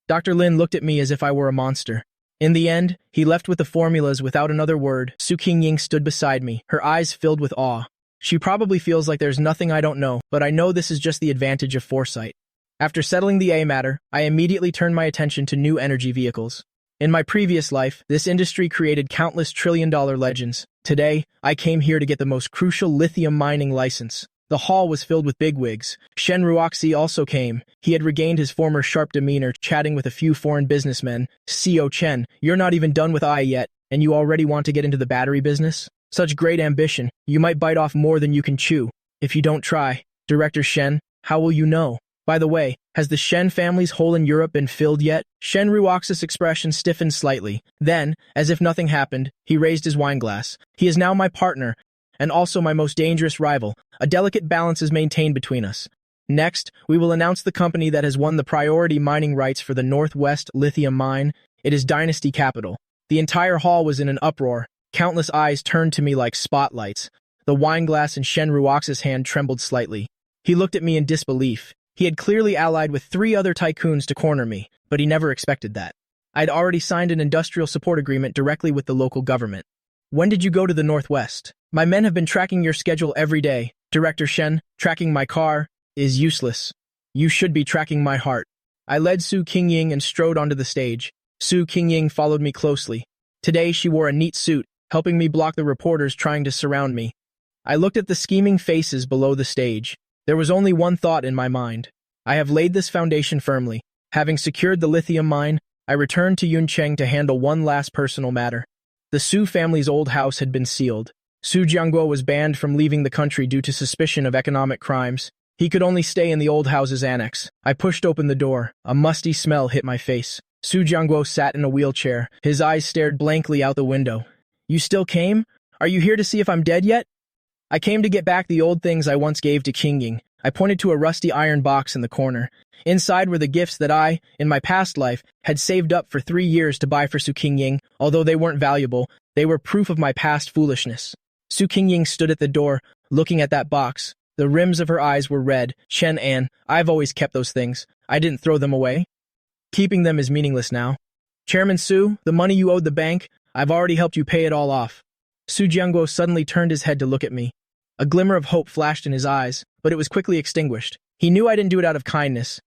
Dr. Lin looked at me as if I were a monster. In the end, he left with the formulas without another word. Su Qingying stood beside me, her eyes filled with awe. She probably feels like there's nothing I don't know, but I know this is just the advantage of foresight. After settling the A matter, I immediately turned my attention to new energy vehicles. In my previous life, this industry created countless trillion-dollar legends. Today, I came here to get the most crucial lithium mining license. The hall was filled with bigwigs. Shen Ruoxi also came. He had regained his former sharp demeanor, chatting with a few foreign businessmen. CO Chen, you're not even done with I yet, and you already want to get into the battery business? Such great ambition. You might bite off more than you can chew. If you don't try. Director Shen, how will you know? By the way, has the Shen family's hole in Europe been filled yet? Shen Ruoxi's expression stiffened slightly. Then, as if nothing happened, he raised his wine glass. He is now my partner, and also my most dangerous rival. A delicate balance is maintained between us. Next, we will announce the company that has won the priority mining rights for the Northwest Lithium Mine. It is Dynasty Capital. The entire hall was in an uproar. Countless eyes turned to me like spotlights. The wine glass in Shen Ruoxi's hand trembled slightly. He looked at me in disbelief. He had clearly allied with 3 other tycoons to corner me, but he never expected that. I'd already signed an industrial support agreement directly with the local government. When did you go to the Northwest? My men have been tracking your schedule every day. Director Shen, tracking my car is useless. You should be tracking my heart. I led Su Qingying and strode onto the stage. Su Qingying followed me closely. Today she wore a neat suit, helping me block the reporters trying to surround me. I looked at the scheming faces below the stage. There was only one thought in my mind. I have laid this foundation firmly. Having secured the lithium mine, I returned to Yuncheng to handle one last personal matter. The Su family's old house had been sealed. Su Jiangguo was banned from leaving the country due to suspicion of economic crimes. He could only stay in the old house's annex. I pushed open the door. A musty smell hit my face. Su Jiangguo sat in a wheelchair. His eyes stared blankly out the window. You still came? Are you here to see if I'm dead yet? I came to get back the old things I once gave to Qingying. I pointed to a rusty iron box in the corner. Inside were the gifts that I, in my past life, had saved up for 3 years to buy for Su Qingying. Although they weren't valuable, they were proof of my past foolishness. Su Qingying stood at the door, looking at that box. The rims of her eyes were red. Shen An, I've always kept those things. I didn't throw them away. Keeping them is meaningless now. Chairman Su, the money you owed the bank, I've already helped you pay it all off. Su Jianguo suddenly turned his head to look at me. A glimmer of hope flashed in his eyes, but it was quickly extinguished. He knew I didn't do it out of kindness,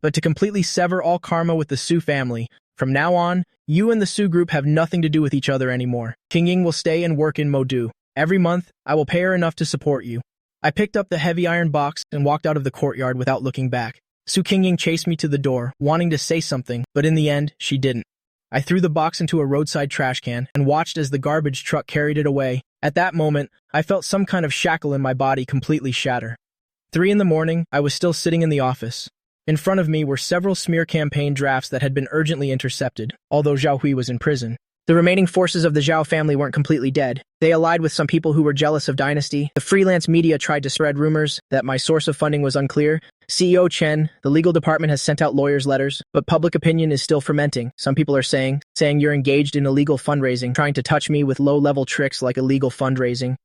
but to completely sever all karma with the Su family. From now on, you and the Su group have nothing to do with each other anymore. Qingying will stay and work in Modu. Every month, I will pay her enough to support you. I picked up the heavy iron box and walked out of the courtyard without looking back. Su Qingying chased me to the door, wanting to say something, but in the end, she didn't. I threw the box into a roadside trash can and watched as the garbage truck carried it away. At that moment, I felt some kind of shackle in my body completely shatter. 3 in the morning, I was still sitting in the office. In front of me were several smear campaign drafts that had been urgently intercepted, although Xiao Hui was in prison. The remaining forces of the Zhao family weren't completely dead. They allied with some people who were jealous of dynasty. The freelance media tried to spread rumors that my source of funding was unclear. CEO Chen, the legal department has sent out lawyers' letters, but public opinion is still fermenting. Some people are saying you're engaged in illegal fundraising, trying to touch me with low-level tricks like illegal fundraising.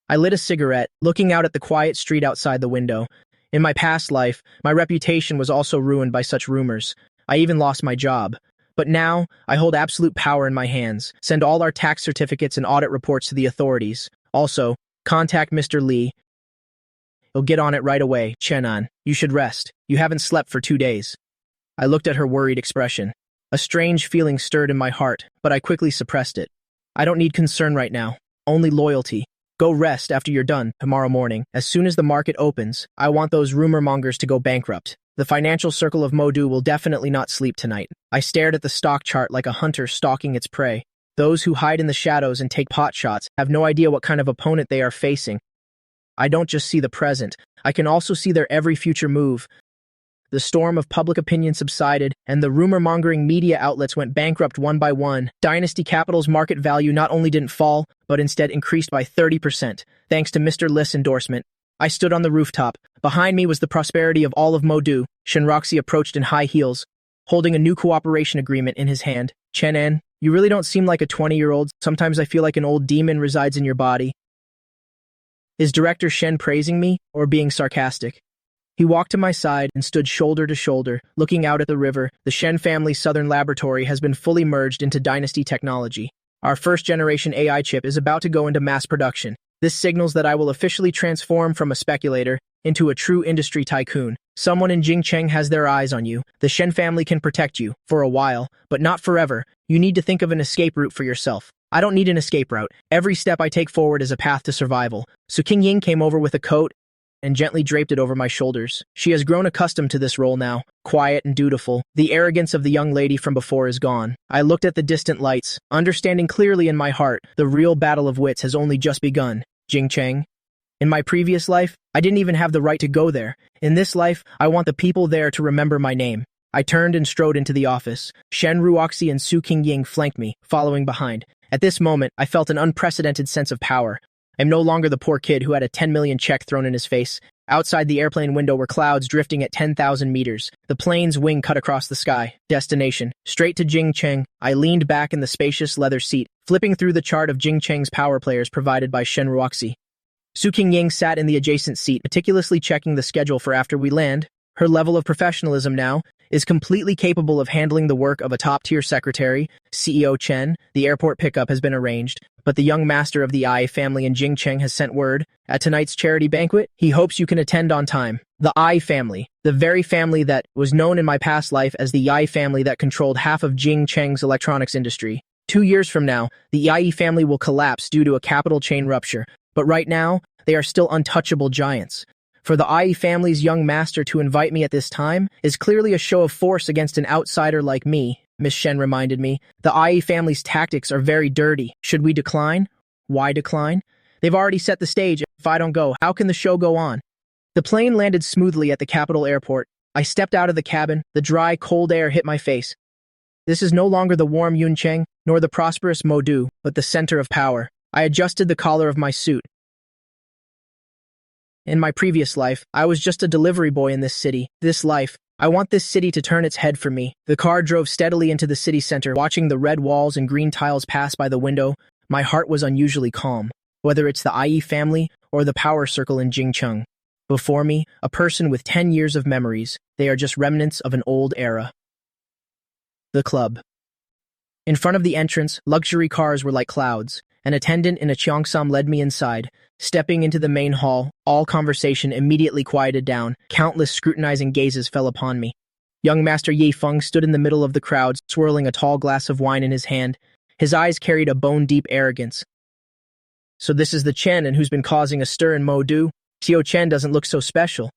I lit a cigarette, looking out at the quiet street outside the window. In my past life, my reputation was also ruined by such rumors. I even lost my job. But now, I hold absolute power in my hands. Send all our tax certificates and audit reports to the authorities. Also, contact Mr. Li. He'll get on it right away. Chenan, you should rest. You haven't slept for 2 days. I looked at her worried expression. A strange feeling stirred in my heart, but I quickly suppressed it. I don't need concern right now. Only loyalty. Go rest after you're done tomorrow morning. As soon as the market opens, I want those rumor mongers to go bankrupt. The financial circle of Modu will definitely not sleep tonight. I stared at the stock chart like a hunter stalking its prey. Those who hide in the shadows and take pot shots have no idea what kind of opponent they are facing. I don't just see the present, I can also see their every future move. The storm of public opinion subsided, and the rumor-mongering media outlets went bankrupt one by one. Dynasty Capital's market value not only didn't fall, but instead increased by 30%, thanks to Mr. Li's endorsement. I stood on the rooftop. Behind me was the prosperity of all of Modu. Ruoxi approached in high heels, holding a new cooperation agreement in his hand. Chenan, you really don't seem like a 20-year-old. Sometimes I feel like an old demon resides in your body. Is Director Shen praising me, or being sarcastic? He walked to my side and stood shoulder to shoulder, looking out at the river. The Shen family's southern laboratory has been fully merged into Dynasty technology. Our first-generation AI chip is about to go into mass production. This signals that I will officially transform from a speculator into a true industry tycoon. Someone in Jing Chang has their eyes on you. The Shen family can protect you, for a while, but not forever. You need to think of an escape route for yourself. I don't need an escape route. Every step I take forward is a path to survival. Su Qingying came over with a coat and gently draped it over my shoulders. She has grown accustomed to this role now, quiet and dutiful. The arrogance of the young lady from before is gone. I looked at the distant lights, understanding clearly in my heart, the real battle of wits has only just begun. Jing Chang. In my previous life, I didn't even have the right to go there. In this life, I want the people there to remember my name. I turned and strode into the office. Shen Ruoxi and Su Qingying flanked me, following behind. At this moment, I felt an unprecedented sense of power. I'm no longer the poor kid who had a 10 million check thrown in his face. Outside the airplane window were clouds drifting at 10,000 meters. The plane's wing cut across the sky. Destination. Straight to Jing Chang. I leaned back in the spacious leather seat, flipping through the chart of Jing Chang's power players provided by Shen Ruoxi. Su Qingying sat in the adjacent seat, meticulously checking the schedule for after we land. Her level of professionalism now is completely capable of handling the work of a top-tier secretary. CEO Chen, the airport pickup has been arranged, but the young master of the Ai family in Jing Chang has sent word. At tonight's charity banquet, he hopes you can attend on time. The Ai family, the very family that was known in my past life as the Ai family that controlled half of Jing Chang's electronics industry. 2 years from now, the Ai family will collapse due to a capital chain rupture, but right now, they are still untouchable giants. For the Ai family's young master to invite me at this time is clearly a show of force against an outsider like me, Miss Shen reminded me. The Ai family's tactics are very dirty. Should we decline? Why decline? They've already set the stage. If I don't go, how can the show go on? The plane landed smoothly at the capital airport. I stepped out of the cabin. The dry, cold air hit my face. This is no longer the warm Yuncheng, nor the prosperous Modu, but the center of power. I adjusted the collar of my suit. In my previous life, I was just a delivery boy in this city. This life, I want this city to turn its head for me. The car drove steadily into the city center, watching the red walls and green tiles pass by the window. My heart was unusually calm, whether it's the IE family or the power circle in Jing Chang. Before me, a person with 10 years of memories. They are just remnants of an old era. The club. In front of the entrance, luxury cars were like clouds. An attendant in a cheongsam led me inside. Stepping into the main hall, all conversation immediately quieted down. Countless scrutinizing gazes fell upon me. Young Master Yi Feng stood in the middle of the crowd, swirling a tall glass of wine in his hand. His eyes carried a bone-deep arrogance. So this is the Chen and who's been causing a stir in Modu? Xiao Chen doesn't look so special.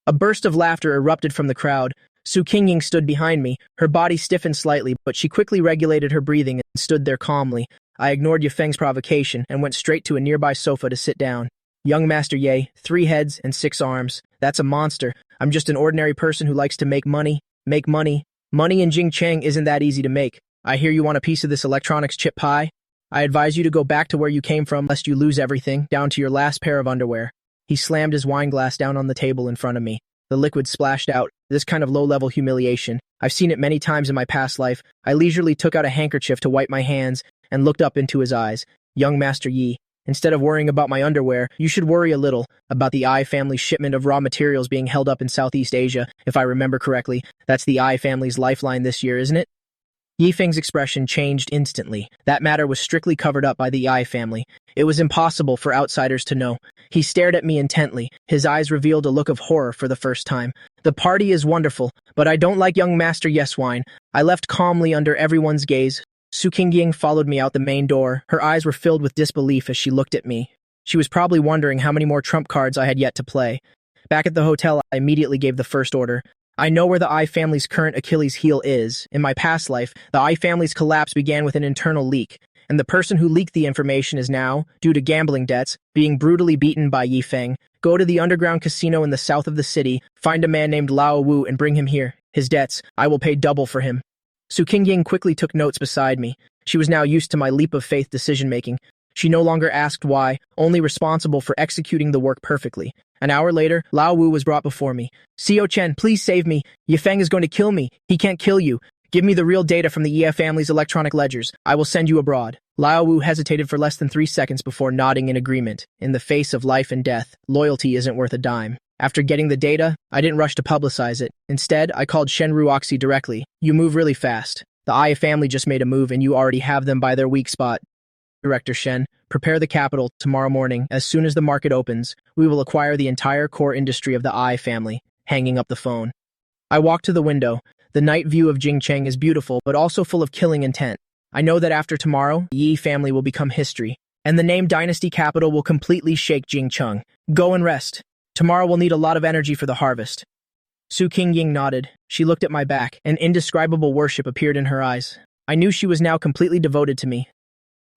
A burst of laughter erupted from the crowd. Su Qingying stood behind me. Her body stiffened slightly, but she quickly regulated her breathing and stood there calmly. I ignored Yifeng's provocation and went straight to a nearby sofa to sit down. Young Master Ye, 3 heads and 6 arms. That's a monster. I'm just an ordinary person who likes to make money. Make money. Money in Jing Chang isn't that easy to make. I hear you want a piece of this electronics chip pie. I advise you to go back to where you came from, lest you lose everything, down to your last pair of underwear. He slammed his wine glass down on the table in front of me. The liquid splashed out. This kind of low-level humiliation. I've seen it many times in my past life. I leisurely took out a handkerchief to wipe my hands and looked up into his eyes. Young Master Yi, instead of worrying about my underwear, you should worry a little about the Ai family's shipment of raw materials being held up in Southeast Asia, if I remember correctly. That's the Ai family's lifeline this year, isn't it? Yifeng's expression changed instantly. That matter was strictly covered up by the Ai family. It was impossible for outsiders to know. He stared at me intently. His eyes revealed a look of horror for the first time. The party is wonderful, but I don't like young Master Yeswine. I left calmly under everyone's gaze. Su Qingying followed me out the main door. Her eyes were filled with disbelief as she looked at me. She was probably wondering how many more trump cards I had yet to play. Back at the hotel, I immediately gave the first order. I know where the Ai family's current Achilles heel is. In my past life, the Ai family's collapse began with an internal leak, and the person who leaked the information is now, due to gambling debts, being brutally beaten by Yifeng. Go to the underground casino in the south of the city, find a man named Lao Wu and bring him here. His debts, I will pay double for him. Su Qingying quickly took notes beside me. She was now used to my leap-of-faith decision-making. She no longer asked why, only responsible for executing the work perfectly. An hour later, Lao Wu was brought before me. Xiao Chen, please save me. Yifeng is going to kill me. He can't kill you. Give me the real data from the Ye family's electronic ledgers. I will send you abroad. Lao Wu hesitated for less than 3 seconds before nodding in agreement. In the face of life and death, loyalty isn't worth a dime. After getting the data, I didn't rush to publicize it. Instead, I called Shen Ruoxi directly. You move really fast. The Ai family just made a move and you already have them by their weak spot. Director Shen, prepare the capital tomorrow morning. As soon as the market opens, we will acquire the entire core industry of the Ai family. Hanging up the phone. I walked to the window. The night view of Jing Chang is beautiful, but also full of killing intent. I know that after tomorrow, the Yi family will become history, and the name Dynasty Capital will completely shake Jing Chang. Go and rest. Tomorrow we'll need a lot of energy for the harvest. Su Qingying nodded. She looked at my back. An indescribable worship appeared in her eyes. I knew she was now completely devoted to me.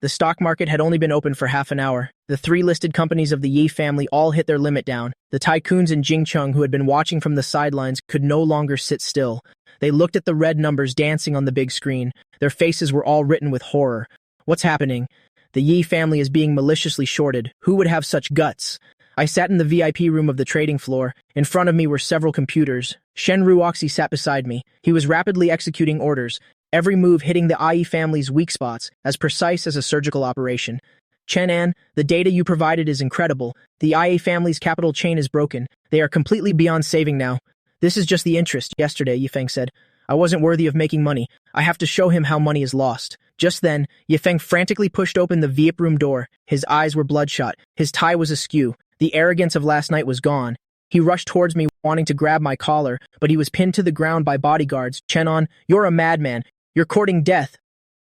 The stock market had only been open for half an hour. The 3 listed companies of the Yi family all hit their limit down. The tycoons in Jing Chang who had been watching from the sidelines could no longer sit still. They looked at the red numbers dancing on the big screen. Their faces were all written with horror. What's happening? The Yi family is being maliciously shorted. Who would have such guts? I sat in the VIP room of the trading floor. In front of me were several computers. Shen Ruoxi sat beside me. He was rapidly executing orders, every move hitting the Ai family's weak spots, as precise as a surgical operation. Chen An, the data you provided is incredible. The Ai family's capital chain is broken. They are completely beyond saving now. This is just the interest, yesterday, Yifeng said. I wasn't worthy of making money. I have to show him how money is lost. Just then, Yifeng frantically pushed open the VIP room door. His eyes were bloodshot. His tie was askew. The arrogance of last night was gone. He rushed towards me, wanting to grab my collar, but he was pinned to the ground by bodyguards. Chenon, you're a madman. You're courting death.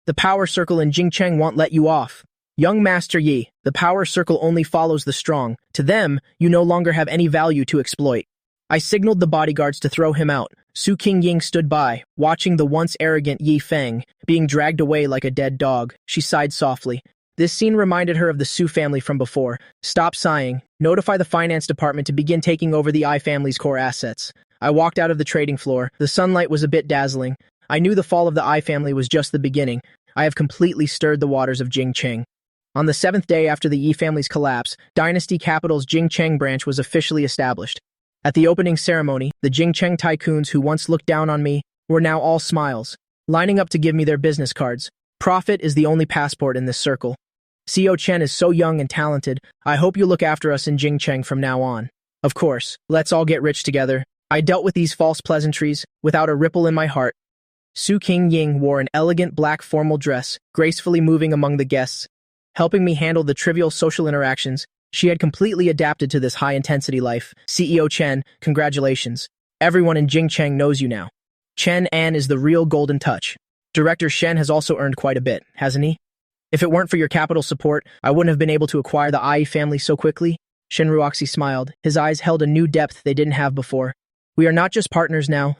The power circle in Jing Chang won't let you off. Young Master Yi, the power circle only follows the strong. To them, you no longer have any value to exploit. I signaled the bodyguards to throw him out. Su Qingying stood by, watching the once arrogant Yi Feng being dragged away like a dead dog. She sighed softly. This scene reminded her of the Su family from before. Stop sighing. Notify the finance department to begin taking over the Ai family's core assets. I walked out of the trading floor. The sunlight was a bit dazzling. I knew the fall of the Ai family was just the beginning. I have completely stirred the waters of Jing Chang. On the seventh day after the Yi family's collapse, Dynasty Capital's Jing Chang branch was officially established. At the opening ceremony, the Jing Chang tycoons who once looked down on me were now all smiles, lining up to give me their business cards. Profit is the only passport in this circle. CEO Chen is so young and talented. I hope you look after us in Jing Chang from now on. Of course, let's all get rich together. I dealt with these false pleasantries without a ripple in my heart. Su Qingying wore an elegant black formal dress, gracefully moving among the guests, helping me handle the trivial social interactions. She had completely adapted to this high-intensity life. CEO Chen, congratulations. Everyone in Jing Chang knows you now. Chen An is the real golden touch. Director Shen has also earned quite a bit, hasn't he? If it weren't for your capital support, I wouldn't have been able to acquire the Ai family so quickly. Shen Ruoxi smiled. His eyes held a new depth they didn't have before. We are not just partners now,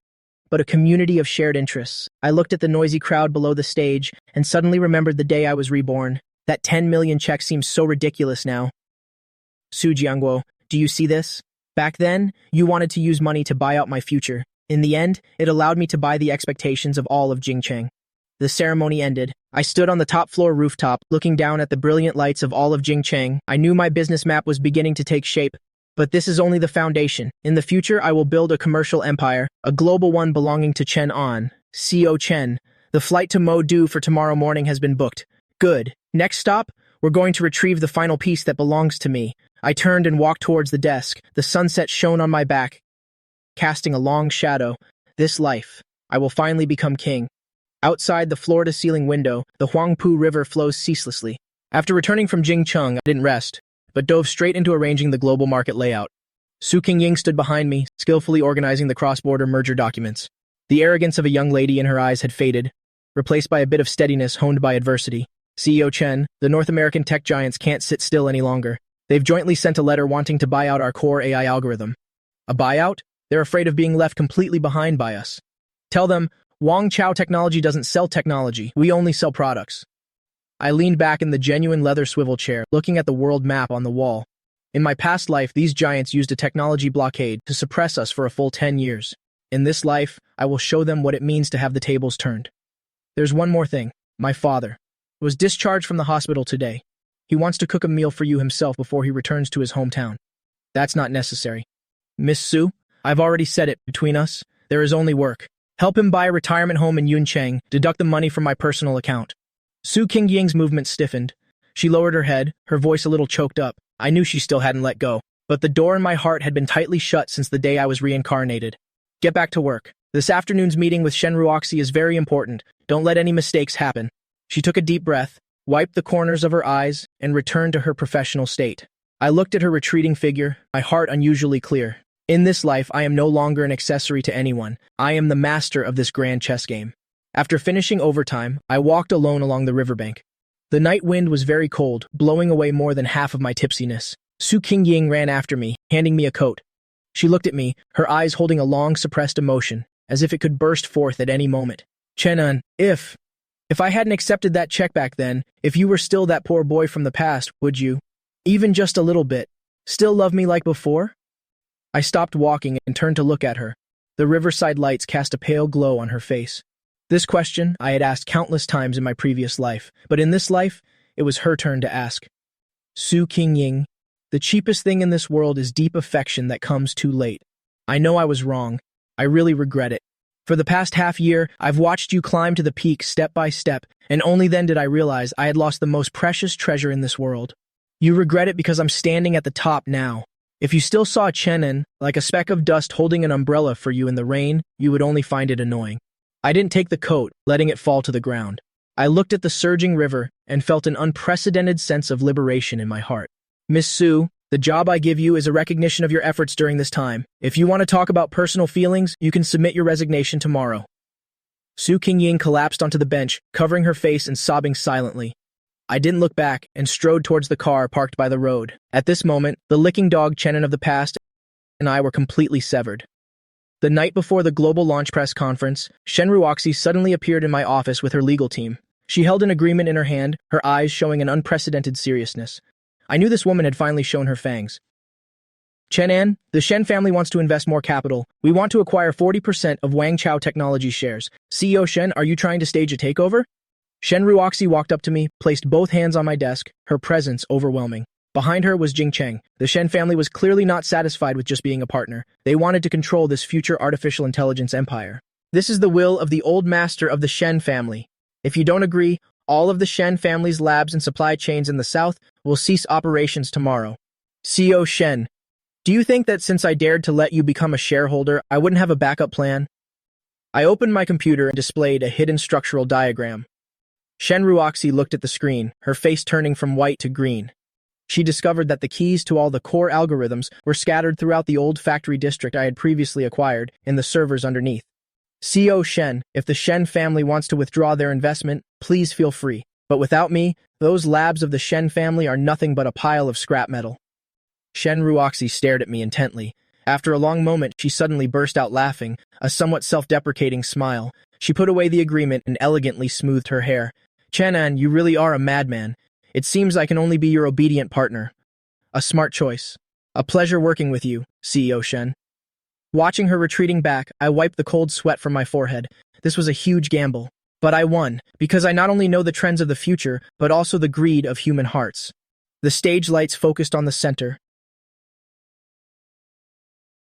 but a community of shared interests. I looked at the noisy crowd below the stage and suddenly remembered the day I was reborn. That 10 million check seems so ridiculous now. Su Jiangguo, do you see this? Back then, you wanted to use money to buy out my future. In the end, it allowed me to buy the expectations of all of Jing Chang. The ceremony ended. I stood on the top floor rooftop, looking down at the brilliant lights of all of Jing Chang. I knew my business map was beginning to take shape, but this is only the foundation. In the future, I will build a commercial empire, a global one belonging to Chen An. CEO Chen, the flight to Modu for tomorrow morning has been booked. Good. Next stop, we're going to retrieve the final piece that belongs to me. I turned and walked towards the desk. The sunset shone on my back, casting a long shadow. This life, I will finally become king. Outside the floor-to-ceiling window, the Huangpu River flows ceaselessly. After returning from Jingcheng, I didn't rest, but dove straight into arranging the global market layout. Su Qingying stood behind me, skillfully organizing the cross-border merger documents. The arrogance of a young lady in her eyes had faded, replaced by a bit of steadiness honed by adversity. CEO Chen, the North American tech giants can't sit still any longer. They've jointly sent a letter wanting to buy out our core AI algorithm. A buyout? They're afraid of being left completely behind by us. Tell them, Wang Chao Technology doesn't sell technology, we only sell products. I leaned back in the genuine leather swivel chair, looking at the world map on the wall. In my past life, these giants used a technology blockade to suppress us for a full 10 years. In this life, I will show them what it means to have the tables turned. There's one more thing. My father was discharged from the hospital today. He wants to cook a meal for you himself before he returns to his hometown. That's not necessary. Miss Su, I've already said it, between us, there is only work. Help him buy a retirement home in Yuncheng, deduct the money from my personal account. Su Qingying's movement stiffened. She lowered her head, her voice a little choked up. I knew she still hadn't let go, but the door in my heart had been tightly shut since the day I was reincarnated. Get back to work. This afternoon's meeting with Shen Ruoxi is very important. Don't let any mistakes happen. She took a deep breath, wiped the corners of her eyes, and returned to her professional state. I looked at her retreating figure, my heart unusually clear. In this life, I am no longer an accessory to anyone. I am the master of this grand chess game. After finishing overtime, I walked alone along the riverbank. The night wind was very cold, blowing away more than half of my tipsiness. Su Qingying ran after me, handing me a coat. She looked at me, her eyes holding a long suppressed emotion, as if it could burst forth at any moment. Chenan, if I hadn't accepted that check back then, if you were still that poor boy from the past, would you, even just a little bit, still love me like before? I stopped walking and turned to look at her. The riverside lights cast a pale glow on her face. This question I had asked countless times in my previous life, but in this life, it was her turn to ask. Su Qingying, the cheapest thing in this world is deep affection that comes too late. I know I was wrong. I really regret it. For the past half year, I've watched you climb to the peak step by step, and only then did I realize I had lost the most precious treasure in this world. You regret it because I'm standing at the top now. If you still saw Chenan, like a speck of dust holding an umbrella for you in the rain, you would only find it annoying. I didn't take the coat, letting it fall to the ground. I looked at the surging river and felt an unprecedented sense of liberation in my heart. Miss Su, the job I give you is a recognition of your efforts during this time. If you want to talk about personal feelings, you can submit your resignation tomorrow. Su Qingying collapsed onto the bench, covering her face and sobbing silently. I didn't look back and strode towards the car parked by the road. At this moment, the licking dog Chenan of the past and I were completely severed. The night before the global launch press conference, Shen Ruoxi suddenly appeared in my office with her legal team. She held an agreement in her hand, her eyes showing an unprecedented seriousness. I knew this woman had finally shown her fangs. Chenan, the Shen family wants to invest more capital. We want to acquire 40% of Wang Chao Technology shares. CEO Shen, are you trying to stage a takeover? Shen Ruoxi walked up to me, placed both hands on my desk, her presence overwhelming. Behind her was Jing Chang. The Shen family was clearly not satisfied with just being a partner. They wanted to control this future artificial intelligence empire. This is the will of the old master of the Shen family. If you don't agree, all of the Shen family's labs and supply chains in the south will cease operations tomorrow. CEO Shen, do you think that since I dared to let you become a shareholder, I wouldn't have a backup plan? I opened my computer and displayed a hidden structural diagram. Shen Ruoxi looked at the screen, her face turning from white to green. She discovered that the keys to all the core algorithms were scattered throughout the old factory district I had previously acquired in the servers underneath. CEO Shen, if the Shen family wants to withdraw their investment, please feel free. But without me, those labs of the Shen family are nothing but a pile of scrap metal. Shen Ruoxi stared at me intently. After a long moment, she suddenly burst out laughing, a somewhat self-deprecating smile. She put away the agreement and elegantly smoothed her hair. Chenan, you really are a madman. It seems I can only be your obedient partner. A smart choice. A pleasure working with you, CEO Shen. Watching her retreating back, I wiped the cold sweat from my forehead. This was a huge gamble. But I won, because I not only know the trends of the future, but also the greed of human hearts. The stage lights focused on the center.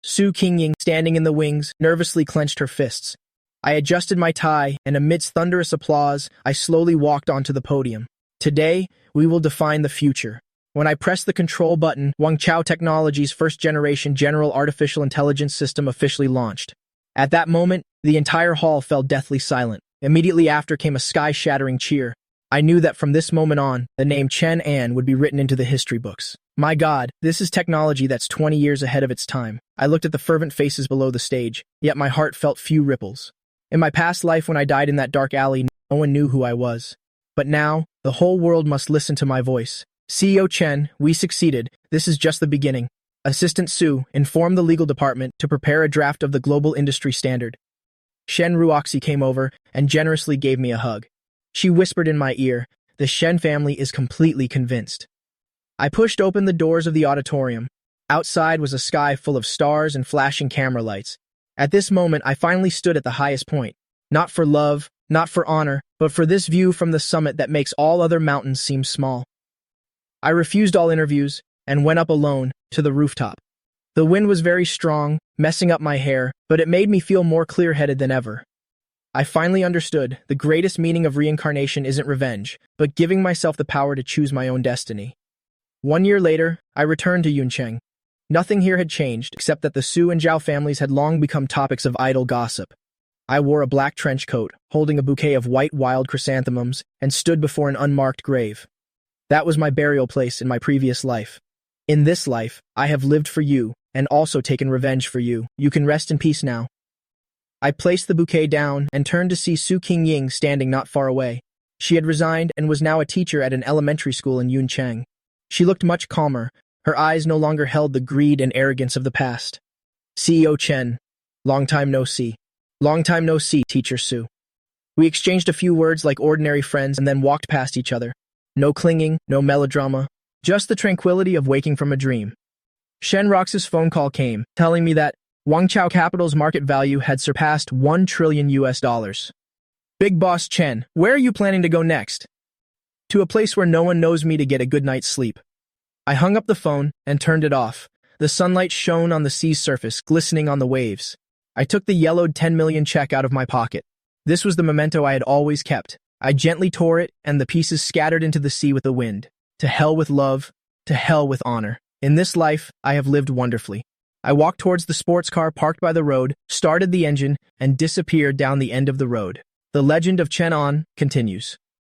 Su Qingying, standing in the wings, nervously clenched her fists. I adjusted my tie, and amidst thunderous applause, I slowly walked onto the podium. Today, we will define the future. When I pressed the control button, Wangchao Technology's first-generation General Artificial Intelligence system officially launched. At that moment, the entire hall fell deathly silent. Immediately after came a sky-shattering cheer. I knew that from this moment on, the name Chen An would be written into the history books. My God, this is technology that's 20 years ahead of its time. I looked at the fervent faces below the stage, yet my heart felt few ripples. In my past life when I died in that dark alley, no one knew who I was. But now, the whole world must listen to my voice. CEO Chen, we succeeded. This is just the beginning. Assistant Su, inform the legal department to prepare a draft of the global industry standard. Shen Ruoxi came over and generously gave me a hug. She whispered in my ear, the Shen family is completely convinced. I pushed open the doors of the auditorium. Outside was a sky full of stars and flashing camera lights. At this moment, I finally stood at the highest point. Not for love, not for honor, but for this view from the summit that makes all other mountains seem small. I refused all interviews and went up alone to the rooftop. The wind was very strong, messing up my hair, but it made me feel more clear-headed than ever. I finally understood the greatest meaning of reincarnation isn't revenge, but giving myself the power to choose my own destiny. 1 year later, I returned to Yuncheng. Nothing here had changed, except that the Su and Zhao families had long become topics of idle gossip. I wore a black trench coat, holding a bouquet of white wild chrysanthemums, and stood before an unmarked grave. That was my burial place in my previous life. In this life, I have lived for you, and also taken revenge for you. You can rest in peace now. I placed the bouquet down and turned to see Su Qingying standing not far away. She had resigned and was now a teacher at an elementary school in Yuncheng. She looked much calmer. Her eyes no longer held the greed and arrogance of the past. CEO Chen, long time no see. Long time no see, Teacher Su. We exchanged a few words like ordinary friends and then walked past each other. No clinging, no melodrama, just the tranquility of waking from a dream. Shen Rox's phone call came, telling me that Wangchao Capital's market value had surpassed $1 trillion. Big Boss Chen, where are you planning to go next? To a place where no one knows me to get a good night's sleep. I hung up the phone and turned it off. The sunlight shone on the sea's surface, glistening on the waves. I took the yellowed 10 million check out of my pocket. This was the memento I had always kept. I gently tore it, and the pieces scattered into the sea with the wind. To hell with love, to hell with honor. In this life, I have lived wonderfully. I walked towards the sports car parked by the road, started the engine, and disappeared down the end of the road. The legend of Chen An continues.